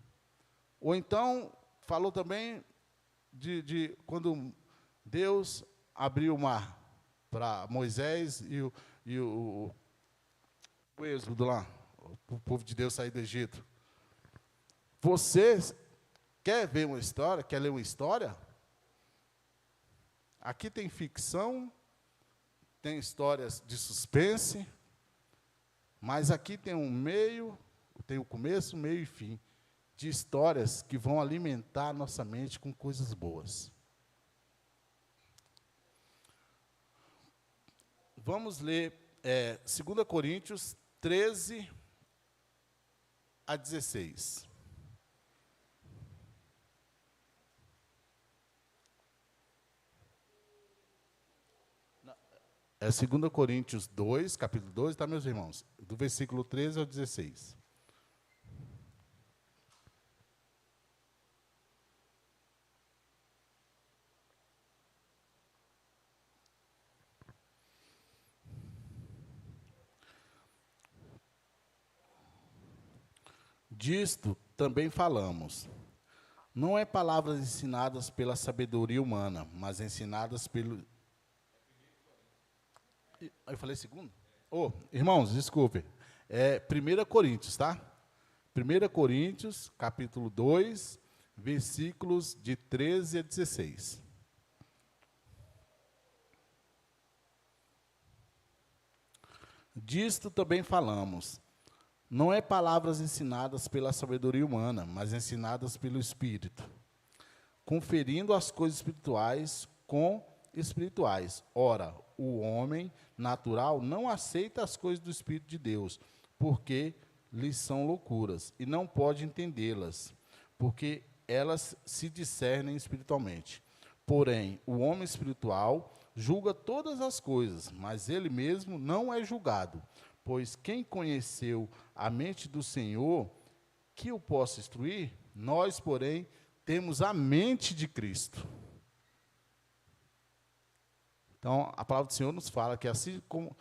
Ou então, falou também de quando Deus abriu o mar para Moisés e o êxodo lá, o povo de Deus sair do Egito. Você Quer ver uma história? Quer ler uma história? Aqui tem ficção, tem histórias de suspense, mas aqui tem um meio, tem o começo, meio e fim, de histórias que vão alimentar a nossa mente com coisas boas. Vamos ler 2 Coríntios 13 a 16. É 2 Coríntios 2, capítulo 2, tá, meus irmãos? Do versículo 13 ao 16. Disto também falamos. Não é palavras ensinadas pela sabedoria humana, mas ensinadas pelo... Eu falei segundo? Irmãos, desculpe. É 1 Coríntios, tá? 1 Coríntios, capítulo 2, versículos de 13 a 16. Disto também falamos. Não é palavras ensinadas pela sabedoria humana, mas ensinadas pelo Espírito, conferindo as coisas espirituais com espirituais. Ora, o homem natural não aceita as coisas do Espírito de Deus, porque lhes são loucuras, e não pode entendê-las, porque elas se discernem espiritualmente. Porém, o homem espiritual julga todas as coisas, mas ele mesmo não é julgado. Pois quem conheceu a mente do Senhor, que o possa instruir? Nós, porém, temos a mente de Cristo. Então, a palavra do Senhor nos fala que assim como,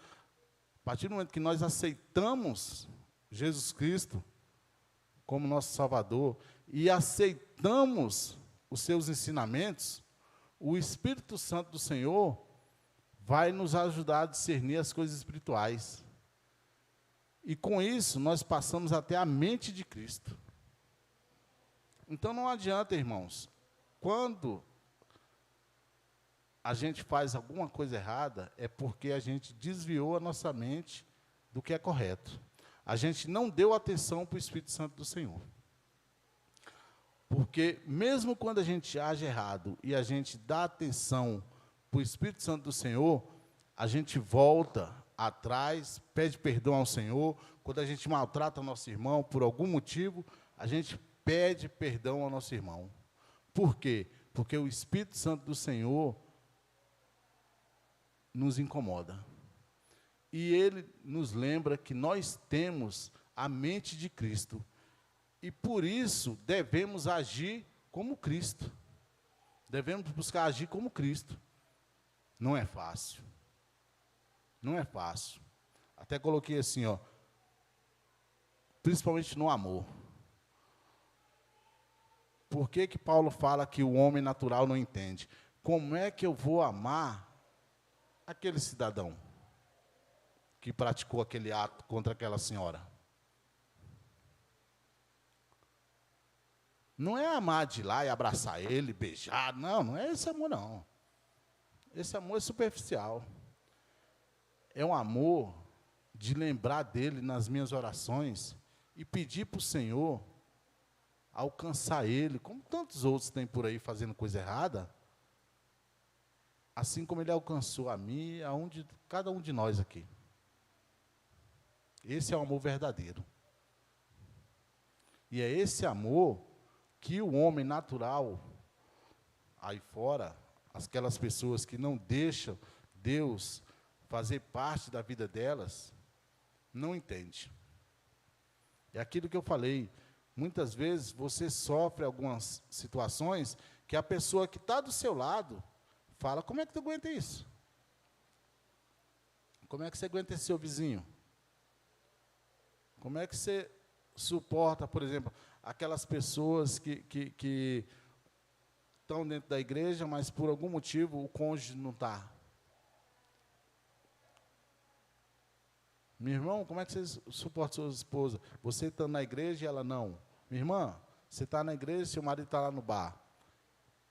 a partir do momento que nós aceitamos Jesus Cristo como nosso Salvador e aceitamos os seus ensinamentos, o Espírito Santo do Senhor vai nos ajudar a discernir as coisas espirituais. E com isso, nós passamos até a mente de Cristo. Então, não adianta, irmãos, quando a gente faz alguma coisa errada, é porque a gente desviou a nossa mente do que é correto. A gente não deu atenção para o Espírito Santo do Senhor. Porque mesmo quando a gente age errado e a gente dá atenção para o Espírito Santo do Senhor, a gente volta atrás, pede perdão ao Senhor. Quando a gente maltrata nosso irmão por algum motivo, a gente pede perdão ao nosso irmão. Por quê? Porque o Espírito Santo do Senhor nos incomoda. E ele nos lembra que nós temos a mente de Cristo. E por isso devemos agir como Cristo. Devemos buscar agir como Cristo. Não é fácil. Não é fácil. Até coloquei assim, principalmente no amor. Por que que Paulo fala que o homem natural não entende? Como é que eu vou amar aquele cidadão que praticou aquele ato contra aquela senhora? Não é amar de ir lá e abraçar ele, beijar. Não é esse amor, não. Esse amor é superficial. É um amor de lembrar dele nas minhas orações e pedir para o Senhor alcançar ele, como tantos outros têm por aí fazendo coisa errada, assim como ele alcançou a mim, cada um de nós aqui. Esse é o amor verdadeiro. E é esse amor que o homem natural, aí fora, aquelas pessoas que não deixam Deus fazer parte da vida delas, não entende. É aquilo que eu falei. Muitas vezes você sofre algumas situações que a pessoa que está do seu lado fala: como é que tu aguenta isso? Como é que você aguenta esse seu vizinho? Como é que você suporta, por exemplo, aquelas pessoas que estão dentro da igreja, mas por algum motivo o cônjuge não está? Meu irmão, como é que você suporta sua esposa? Você está na igreja e ela não. Minha irmã, Você está na igreja, seu marido está lá no bar.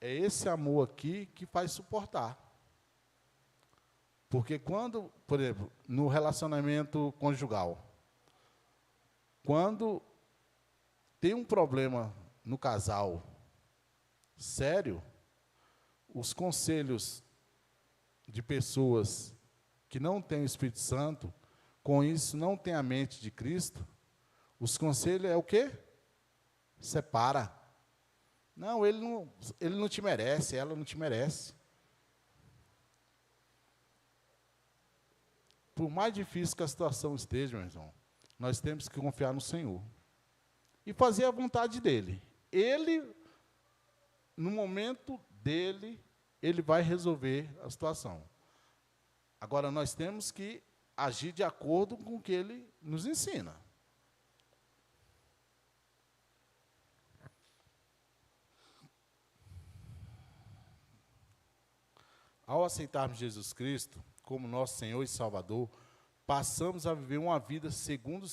É esse amor aqui que faz suportar. Porque quando, por exemplo, no relacionamento conjugal, quando tem um problema no casal sério, os conselhos de pessoas que não têm o Espírito Santo, com isso não têm a mente de Cristo, os conselhos é o quê? Separa. Não, ele não te merece, ela não te merece. Por mais difícil que a situação esteja, meu irmão, nós temos que confiar no Senhor. E fazer a vontade dEle. Ele, no momento dEle, Ele vai resolver a situação. Agora, nós temos que agir de acordo com o que Ele nos ensina. Ao aceitarmos Jesus Cristo como nosso Senhor e Salvador, passamos a viver uma vida segundo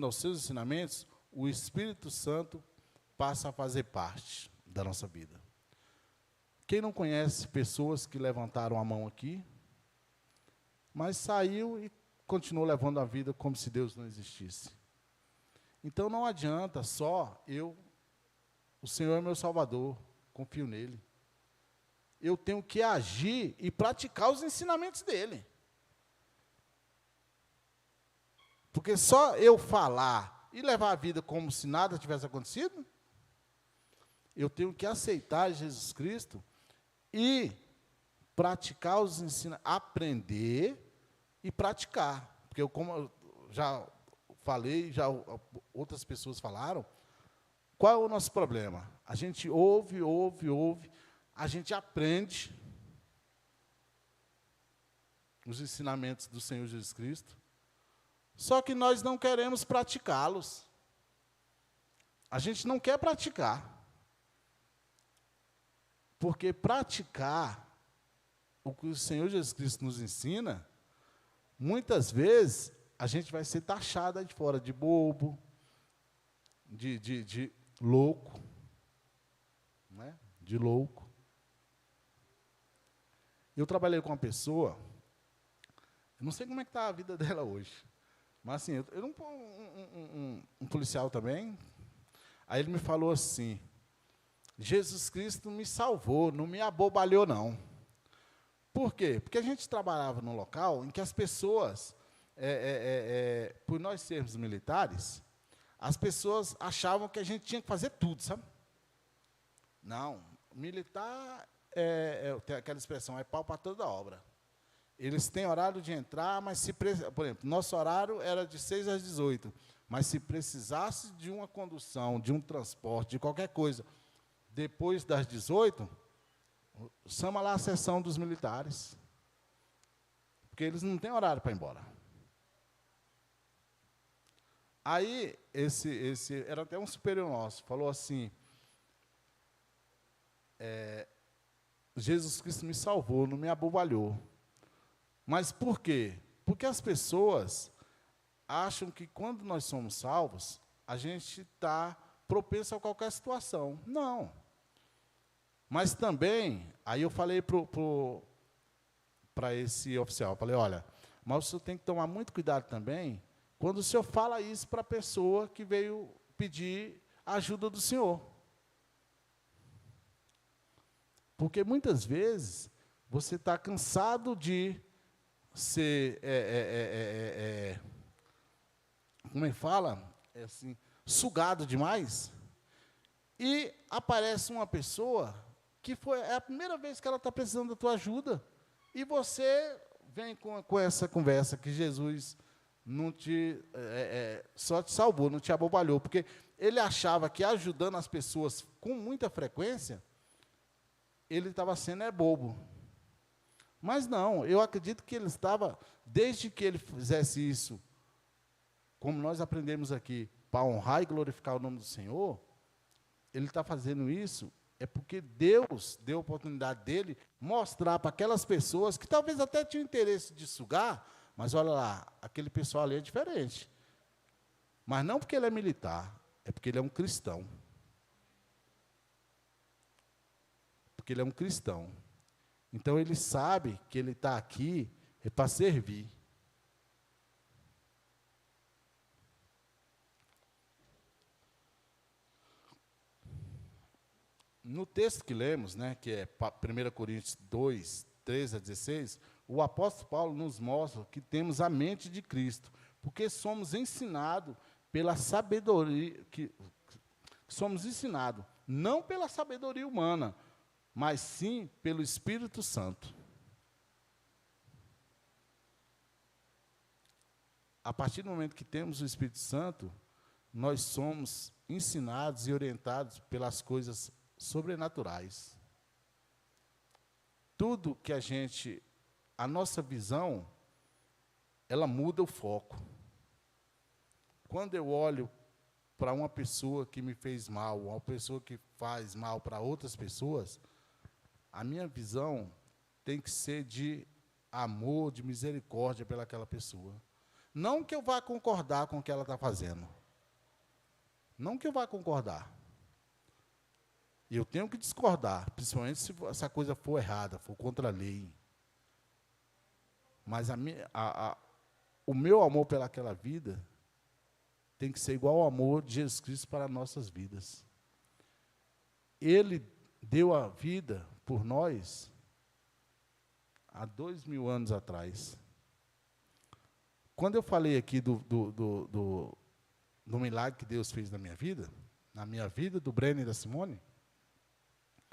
aos seus ensinamentos, o Espírito Santo passa a fazer parte da nossa vida. Quem não conhece pessoas que levantaram a mão aqui, mas saiu e continuou levando a vida como se Deus não existisse? Então não adianta só o Senhor é meu Salvador, confio nele. Eu tenho que agir e praticar os ensinamentos dele. Porque só eu falar e levar a vida como se nada tivesse acontecido, eu tenho que aceitar Jesus Cristo e praticar os ensinamentos, aprender e praticar. Porque como eu já falei, já outras pessoas falaram, qual é o nosso problema? A gente ouve, a gente aprende os ensinamentos do Senhor Jesus Cristo, só que nós não queremos praticá-los. A gente não quer praticar. Porque praticar o que o Senhor Jesus Cristo nos ensina, muitas vezes a gente vai ser taxado aí de fora de bobo, de louco, né? De louco. Eu trabalhei com uma pessoa, eu não sei como é que está a vida dela hoje, mas assim, um policial também, aí ele me falou assim, Jesus Cristo me salvou, não me abobalhou não. Por quê? Porque a gente trabalhava num local em que as pessoas, por nós sermos militares, as pessoas achavam que a gente tinha que fazer tudo, sabe? Não, militar tem aquela expressão, é pau para toda obra. Eles têm horário de entrar, mas por exemplo, nosso horário era de 6 às 18, mas se precisasse de uma condução, de um transporte, de qualquer coisa, depois das 18, chama lá a sessão dos militares, porque eles não têm horário para ir embora. Aí, esse era até um superior nosso, falou assim, Jesus Cristo me salvou, não me abobalhou. Mas por quê? Porque as pessoas acham que quando nós somos salvos, a gente está propenso a qualquer situação. Não. Mas também, aí eu falei para esse oficial, falei, olha, mas o senhor tem que tomar muito cuidado também quando o senhor fala isso para a pessoa que veio pedir a ajuda do senhor. Porque muitas vezes você está cansado de ser, como é que fala? Assim, sugado demais. E aparece uma pessoa que é a primeira vez que ela está precisando da tua ajuda. E você vem com essa conversa que Jesus não só te salvou, não te abobalhou. Porque ele achava que ajudando as pessoas com muita frequência, ele estava sendo bobo. Mas não, eu acredito que ele estava, desde que ele fizesse isso, como nós aprendemos aqui, para honrar e glorificar o nome do Senhor, ele está fazendo isso, é porque Deus deu a oportunidade dele mostrar para aquelas pessoas que talvez até tinham interesse de sugar, mas olha lá, aquele pessoal ali é diferente. Mas não porque ele é militar, é porque ele é um cristão. Porque ele é um cristão. Então, ele sabe que ele está aqui para servir. No texto que lemos, né, que é 1 Coríntios 2, 13 a 16, o apóstolo Paulo nos mostra que temos a mente de Cristo, porque somos ensinados pela sabedoria, somos ensinados não pela sabedoria humana, mas sim pelo Espírito Santo. A partir do momento que temos o Espírito Santo, nós somos ensinados e orientados pelas coisas sobrenaturais. Tudo que a nossa visão, ela muda o foco. Quando eu olho para uma pessoa que me fez mal, uma pessoa que faz mal para outras pessoas, a minha visão tem que ser de amor, de misericórdia pelaquela pessoa. Não que eu vá concordar com o que ela está fazendo. Não que eu vá concordar. Eu tenho que discordar, principalmente se essa coisa for errada, for contra a lei. Mas o meu amor pelaquela vida tem que ser igual ao amor de Jesus Cristo para nossas vidas. Ele deu a vida por nós há 2000 anos atrás. Quando eu falei aqui do milagre que Deus fez na minha vida, do Breno e da Simone,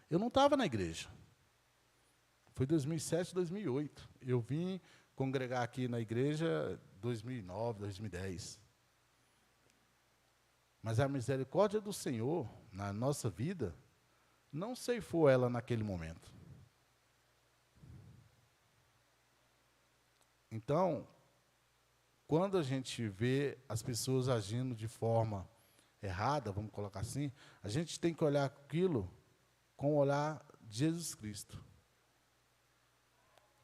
eu não estava na igreja. Foi 2007, 2008. Eu vim congregar aqui na igreja 2009, 2010. Mas a misericórdia do Senhor na nossa vida não ceifou ela naquele momento. Então, quando a gente vê as pessoas agindo de forma errada, vamos colocar assim, a gente tem que olhar aquilo com o olhar de Jesus Cristo.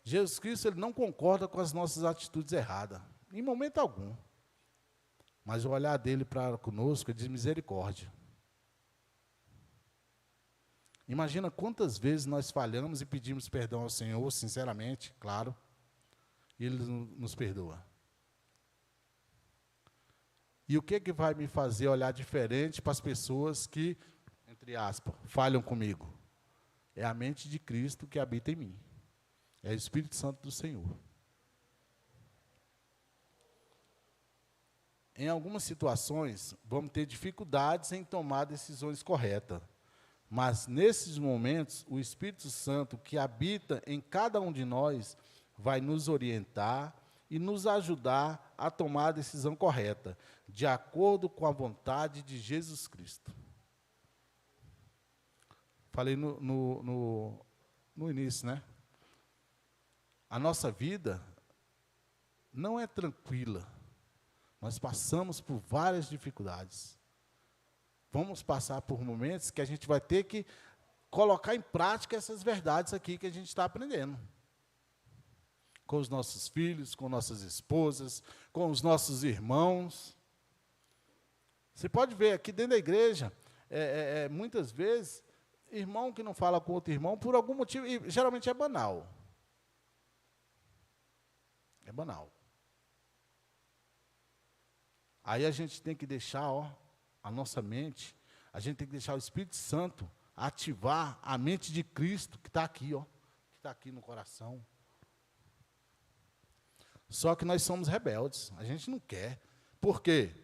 Jesus Cristo, ele não concorda com as nossas atitudes erradas, em momento algum. Mas o olhar dele para conosco é de misericórdia. Imagina quantas vezes nós falhamos e pedimos perdão ao Senhor, sinceramente, claro, e Ele nos perdoa. E o que vai me fazer olhar diferente para as pessoas que, entre aspas, falham comigo? É a mente de Cristo que habita em mim. É o Espírito Santo do Senhor. Em algumas situações, vamos ter dificuldades em tomar decisões corretas. Mas, nesses momentos, o Espírito Santo que habita em cada um de nós vai nos orientar e nos ajudar a tomar a decisão correta, de acordo com a vontade de Jesus Cristo. Falei no início, né? A nossa vida não é tranquila. Nós passamos por várias dificuldades. Vamos passar por momentos que a gente vai ter que colocar em prática essas verdades aqui que a gente está aprendendo. Com os nossos filhos, com nossas esposas, com os nossos irmãos. Você pode ver aqui dentro da igreja, muitas vezes, irmão que não fala com outro irmão por algum motivo, e geralmente é banal. É banal. Aí a gente tem que deixar, a nossa mente, a gente tem que deixar o Espírito Santo ativar a mente de Cristo que está aqui, que está aqui no coração. Só que nós somos rebeldes, a gente não quer. Por quê?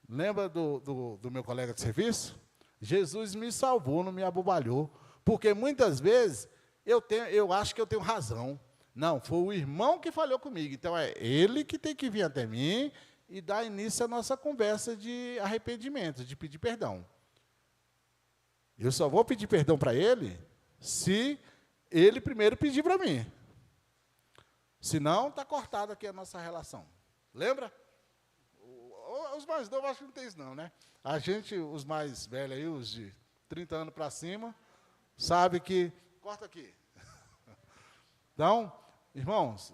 Lembra do meu colega de serviço? Jesus me salvou, não me abobalhou. Porque muitas vezes eu acho que eu tenho razão. Não, foi o irmão que falhou comigo. Então é ele que tem que vir até mim e dar início à nossa conversa de arrependimento, de pedir perdão. Eu só vou pedir perdão para ele se ele primeiro pedir para mim. Senão, está cortada aqui a nossa relação. Lembra? Os mais novos, acho que não tem isso não, né? A gente, os mais velhos aí, os de 30 anos para cima, sabe que... Corta aqui. Então, irmãos,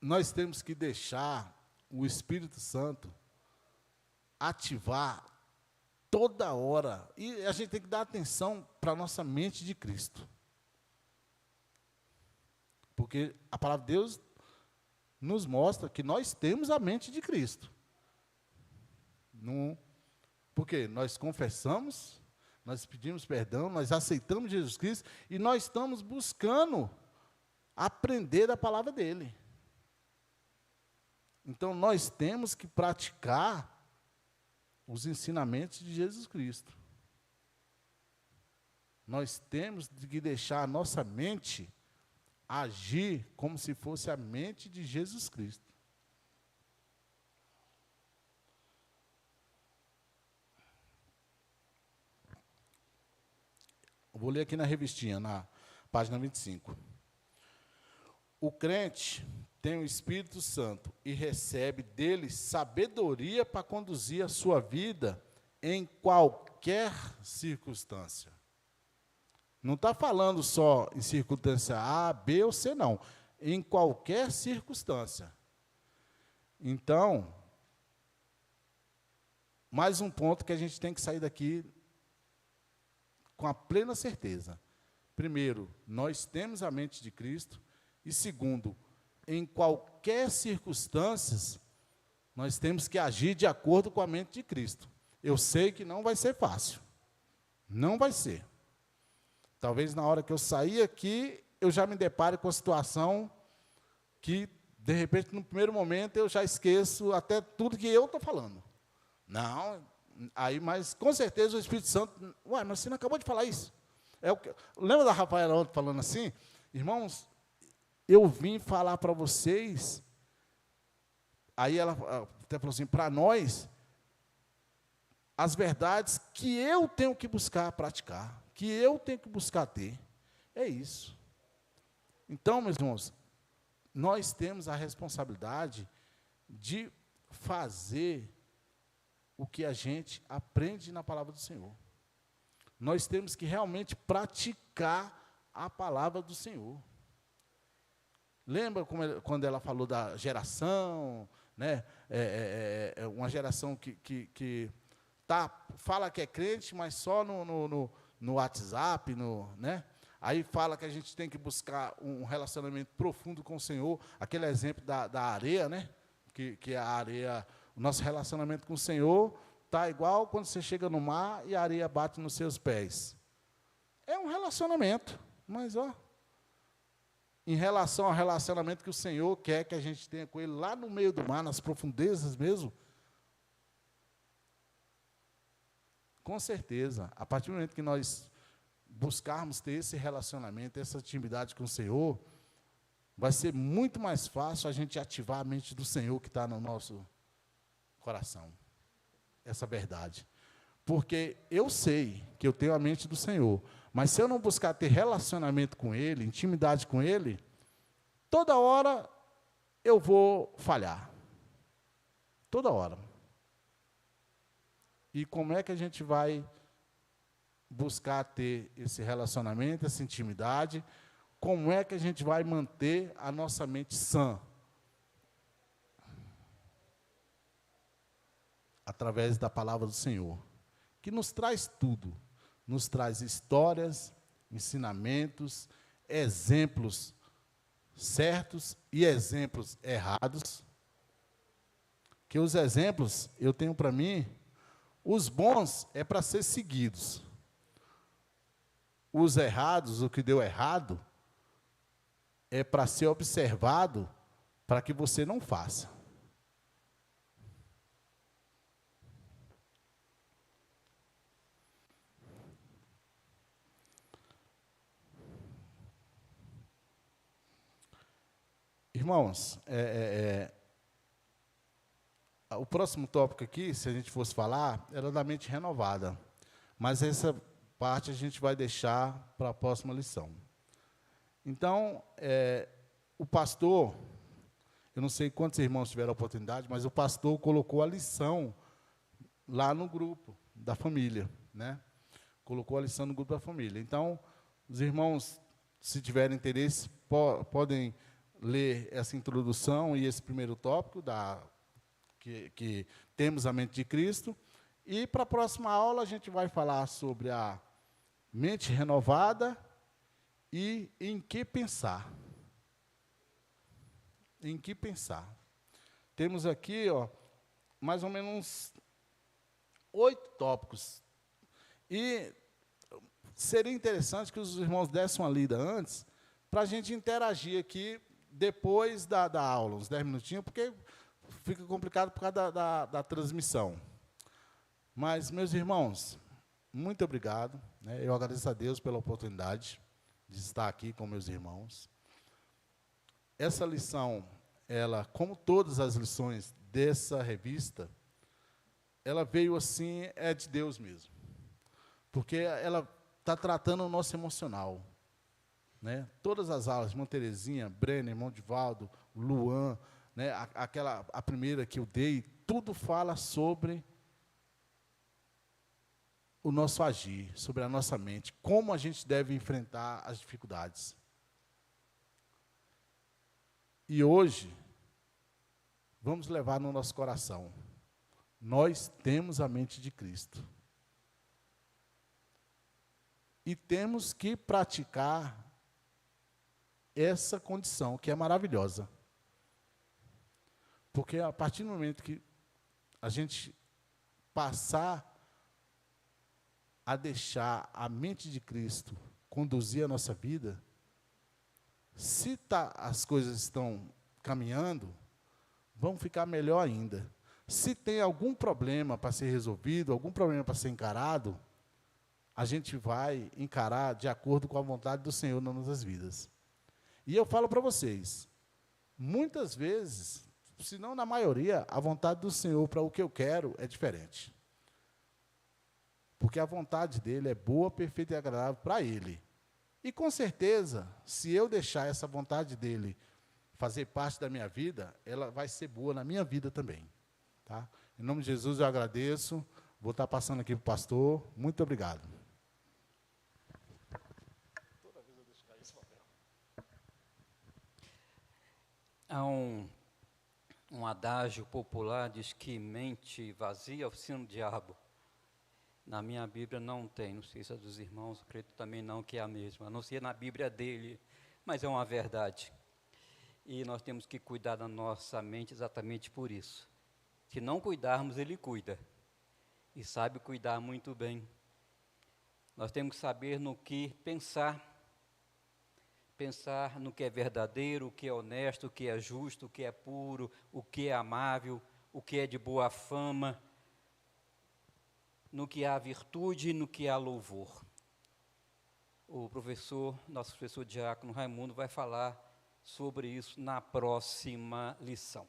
nós temos que deixar o Espírito Santo ativar toda hora. E a gente tem que dar atenção para a nossa mente de Cristo. Porque a palavra de Deus nos mostra que nós temos a mente de Cristo. Porque nós confessamos, nós pedimos perdão, nós aceitamos Jesus Cristo e nós estamos buscando aprender a palavra dele. Então, nós temos que praticar os ensinamentos de Jesus Cristo. Nós temos que deixar a nossa mente agir como se fosse a mente de Jesus Cristo. Eu vou ler aqui na revistinha, na página 25. O crente tem o Espírito Santo e recebe dele sabedoria para conduzir a sua vida em qualquer circunstância. Não está falando só em circunstância A, B ou C, não. Em qualquer circunstância. Então, mais um ponto que a gente tem que sair daqui com a plena certeza. Primeiro, nós temos a mente de Cristo. E segundo, em qualquer circunstância, nós temos que agir de acordo com a mente de Cristo. Eu sei que não vai ser fácil. Não vai ser. Talvez na hora que eu sair aqui, eu já me depare com a situação que, de repente, no primeiro momento, eu já esqueço até tudo que eu estou falando. Não, aí, mas com certeza o Espírito Santo... Ué, mas você não acabou de falar isso? Lembra da Rafaela ontem falando assim? Irmãos, eu vim falar para vocês... Aí ela até falou assim, para nós, as verdades que eu tenho que buscar praticar, que eu tenho que buscar ter. É isso. Então, meus irmãos, nós temos a responsabilidade de fazer o que a gente aprende na palavra do Senhor. Nós temos que realmente praticar a palavra do Senhor. Lembra quando ela falou da geração, né? Uma geração que fala que é crente, mas só no WhatsApp, né? Aí fala que a gente tem que buscar um relacionamento profundo com o Senhor, aquele exemplo da areia, né? Que a areia, o nosso relacionamento com o Senhor está igual quando você chega no mar e a areia bate nos seus pés. É um relacionamento, mas em relação ao relacionamento que o Senhor quer que a gente tenha com Ele lá no meio do mar, nas profundezas mesmo, com certeza, a partir do momento que nós buscarmos ter esse relacionamento, essa intimidade com o Senhor, vai ser muito mais fácil a gente ativar a mente do Senhor que está no nosso coração. Essa verdade. Porque eu sei que eu tenho a mente do Senhor, mas se eu não buscar ter relacionamento com Ele, intimidade com Ele, toda hora eu vou falhar. Toda hora. E como é que a gente vai buscar ter esse relacionamento, essa intimidade? Como é que a gente vai manter a nossa mente sã? Através da palavra do Senhor, que nos traz tudo. Nos traz histórias, ensinamentos, exemplos certos e exemplos errados. Que os exemplos, eu tenho para mim, os bons é para ser seguidos. Os errados, o que deu errado, é para ser observado, para que você não faça. Irmãos, o próximo tópico aqui, se a gente fosse falar, era da mente renovada. Mas essa parte a gente vai deixar para a próxima lição. Então, o pastor, eu não sei quantos irmãos tiveram a oportunidade, mas o pastor colocou a lição lá no grupo da família, né? Colocou a lição no grupo da família. Então, os irmãos, se tiverem interesse, podem ler essa introdução e esse primeiro tópico, que temos a mente de Cristo. E para a próxima aula a gente vai falar sobre a mente renovada e em que pensar. Em que pensar. Temos aqui, mais ou menos 8 tópicos. E seria interessante que os irmãos dessem uma lida antes, para a gente interagir aqui depois da aula, uns 10 minutinhos, porque fica complicado por causa da transmissão. Mas, meus irmãos, muito obrigado. Eu agradeço a Deus pela oportunidade de estar aqui com meus irmãos. Essa lição, ela, como todas as lições dessa revista, ela veio assim, é de Deus mesmo. Porque ela está tratando o nosso emocional. Todas as aulas, irmã Terezinha, Brenner, irmão Divaldo, Luan, a primeira que eu dei, tudo fala sobre o nosso agir, sobre a nossa mente, como a gente deve enfrentar as dificuldades. E hoje, vamos levar no nosso coração, nós temos a mente de Cristo. E temos que praticar essa condição, que é maravilhosa. Porque a partir do momento que a gente passar a deixar a mente de Cristo conduzir a nossa vida, se as coisas estão caminhando, vão ficar melhor ainda. Se tem algum problema para ser resolvido, algum problema para ser encarado, a gente vai encarar de acordo com a vontade do Senhor nas nossas vidas. E eu falo para vocês, muitas vezes, se não na maioria, a vontade do Senhor para o que eu quero é diferente. Porque a vontade dele é boa, perfeita e agradável para ele. E com certeza, se eu deixar essa vontade dele fazer parte da minha vida, ela vai ser boa na minha vida também. Tá? Em nome de Jesus eu agradeço. Vou estar passando aqui para o pastor. Muito obrigado. Toda vez eu deixo cair esse papel. Há um adágio popular, diz que mente vazia é oficina do diabo. Na minha Bíblia não tem, não sei se é dos irmãos, acredito também não que é a mesma, a não ser na Bíblia dele, mas é uma verdade. E nós temos que cuidar da nossa mente exatamente por isso. Se não cuidarmos, ele cuida. E sabe cuidar muito bem. Nós temos que saber no que pensar. Pensar no que é verdadeiro, o que é honesto, o que é justo, o que é puro, o que é amável, o que é de boa fama, no que há virtude e no que há louvor. O nosso professor Diácono Raimundo vai falar sobre isso na próxima lição.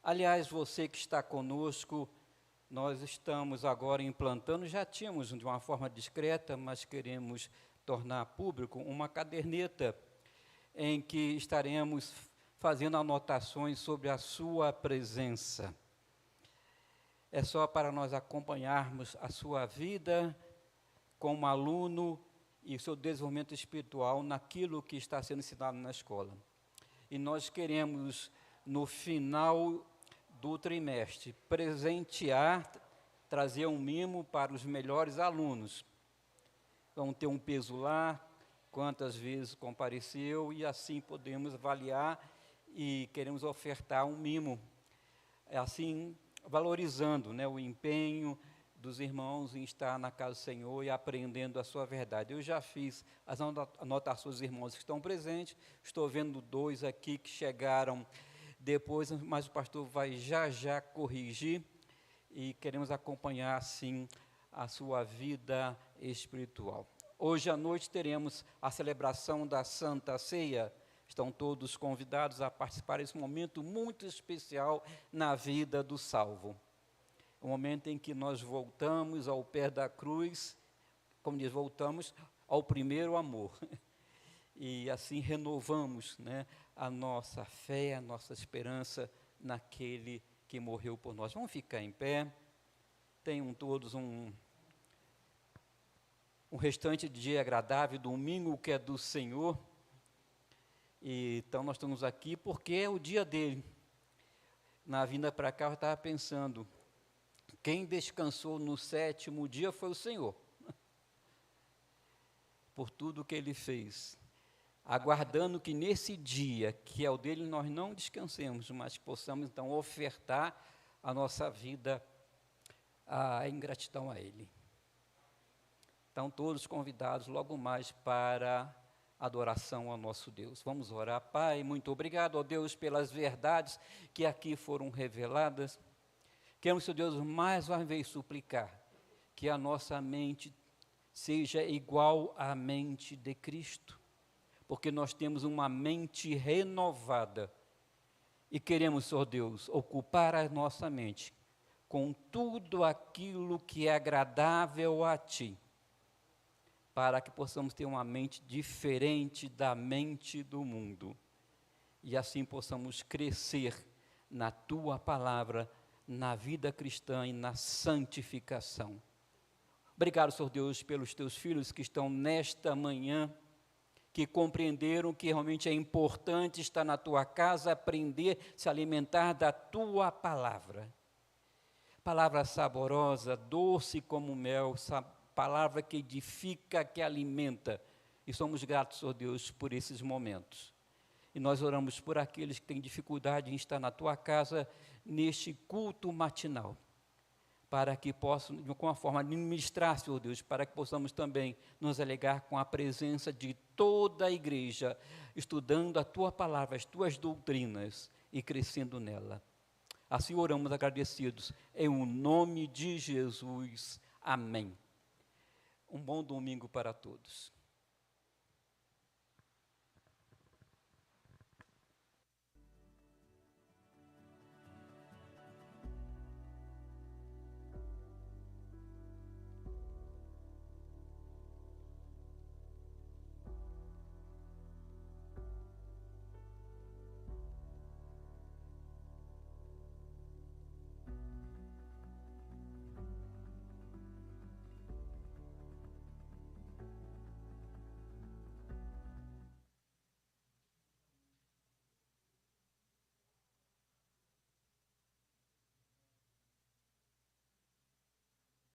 Aliás, você que está conosco, nós estamos agora implantando, já tínhamos de uma forma discreta, mas queremos tornar público uma caderneta em que estaremos fazendo anotações sobre a sua presença. É só para nós acompanharmos a sua vida como aluno e o seu desenvolvimento espiritual naquilo que está sendo ensinado na escola. E nós queremos, no final do trimestre, presentear, trazer um mimo para os melhores alunos. Vão ter um peso lá, quantas vezes compareceu, e assim podemos avaliar e queremos ofertar um mimo. Assim, valorizando o empenho dos irmãos em estar na casa do Senhor e aprendendo a sua verdade. Eu já fiz as anotações dos irmãos que estão presentes, estou vendo 2 aqui que chegaram depois, mas o pastor vai já corrigir e queremos acompanhar, assim, a sua vida espiritual. Hoje à noite teremos a celebração da Santa Ceia. Estão todos convidados a participar desse momento muito especial na vida do salvo. O momento em que nós voltamos ao pé da cruz, como diz, voltamos ao primeiro amor. E assim renovamos a nossa fé, a nossa esperança naquele que morreu por nós. Vamos ficar em pé. Tenham todos um restante de dia agradável, domingo que é do Senhor. Então, nós estamos aqui porque é o dia dele. Na vinda para cá, eu estava pensando, quem descansou no 7º dia foi o Senhor, por tudo que Ele fez, aguardando que nesse dia, que é o dele, nós não descansemos, mas possamos, então, ofertar a nossa vida em gratidão a Ele. Então, todos convidados logo mais para adoração ao nosso Deus. Vamos orar. Pai, muito obrigado, ó Deus, pelas verdades que aqui foram reveladas. Queremos, Senhor Deus, mais uma vez suplicar que a nossa mente seja igual à mente de Cristo, porque nós temos uma mente renovada e queremos, Senhor Deus, ocupar a nossa mente com tudo aquilo que é agradável a Ti, para que possamos ter uma mente diferente da mente do mundo, e assim possamos crescer na Tua palavra, na vida cristã e na santificação. Obrigado, Senhor Deus, pelos Teus filhos que estão nesta manhã, que compreenderam que realmente é importante estar na Tua casa, aprender, se alimentar da Tua palavra. Palavra saborosa, doce como mel, palavra que edifica, que alimenta. E somos gratos, Senhor Deus, por esses momentos. E nós oramos por aqueles que têm dificuldade em estar na Tua casa neste culto matinal, para que possam, de alguma forma, ministrar, Senhor Deus, para que possamos também nos alegar com a presença de toda a igreja, estudando a Tua palavra, as Tuas doutrinas e crescendo nela. Assim oramos agradecidos, em o nome de Jesus. Amém. Um bom domingo para todos.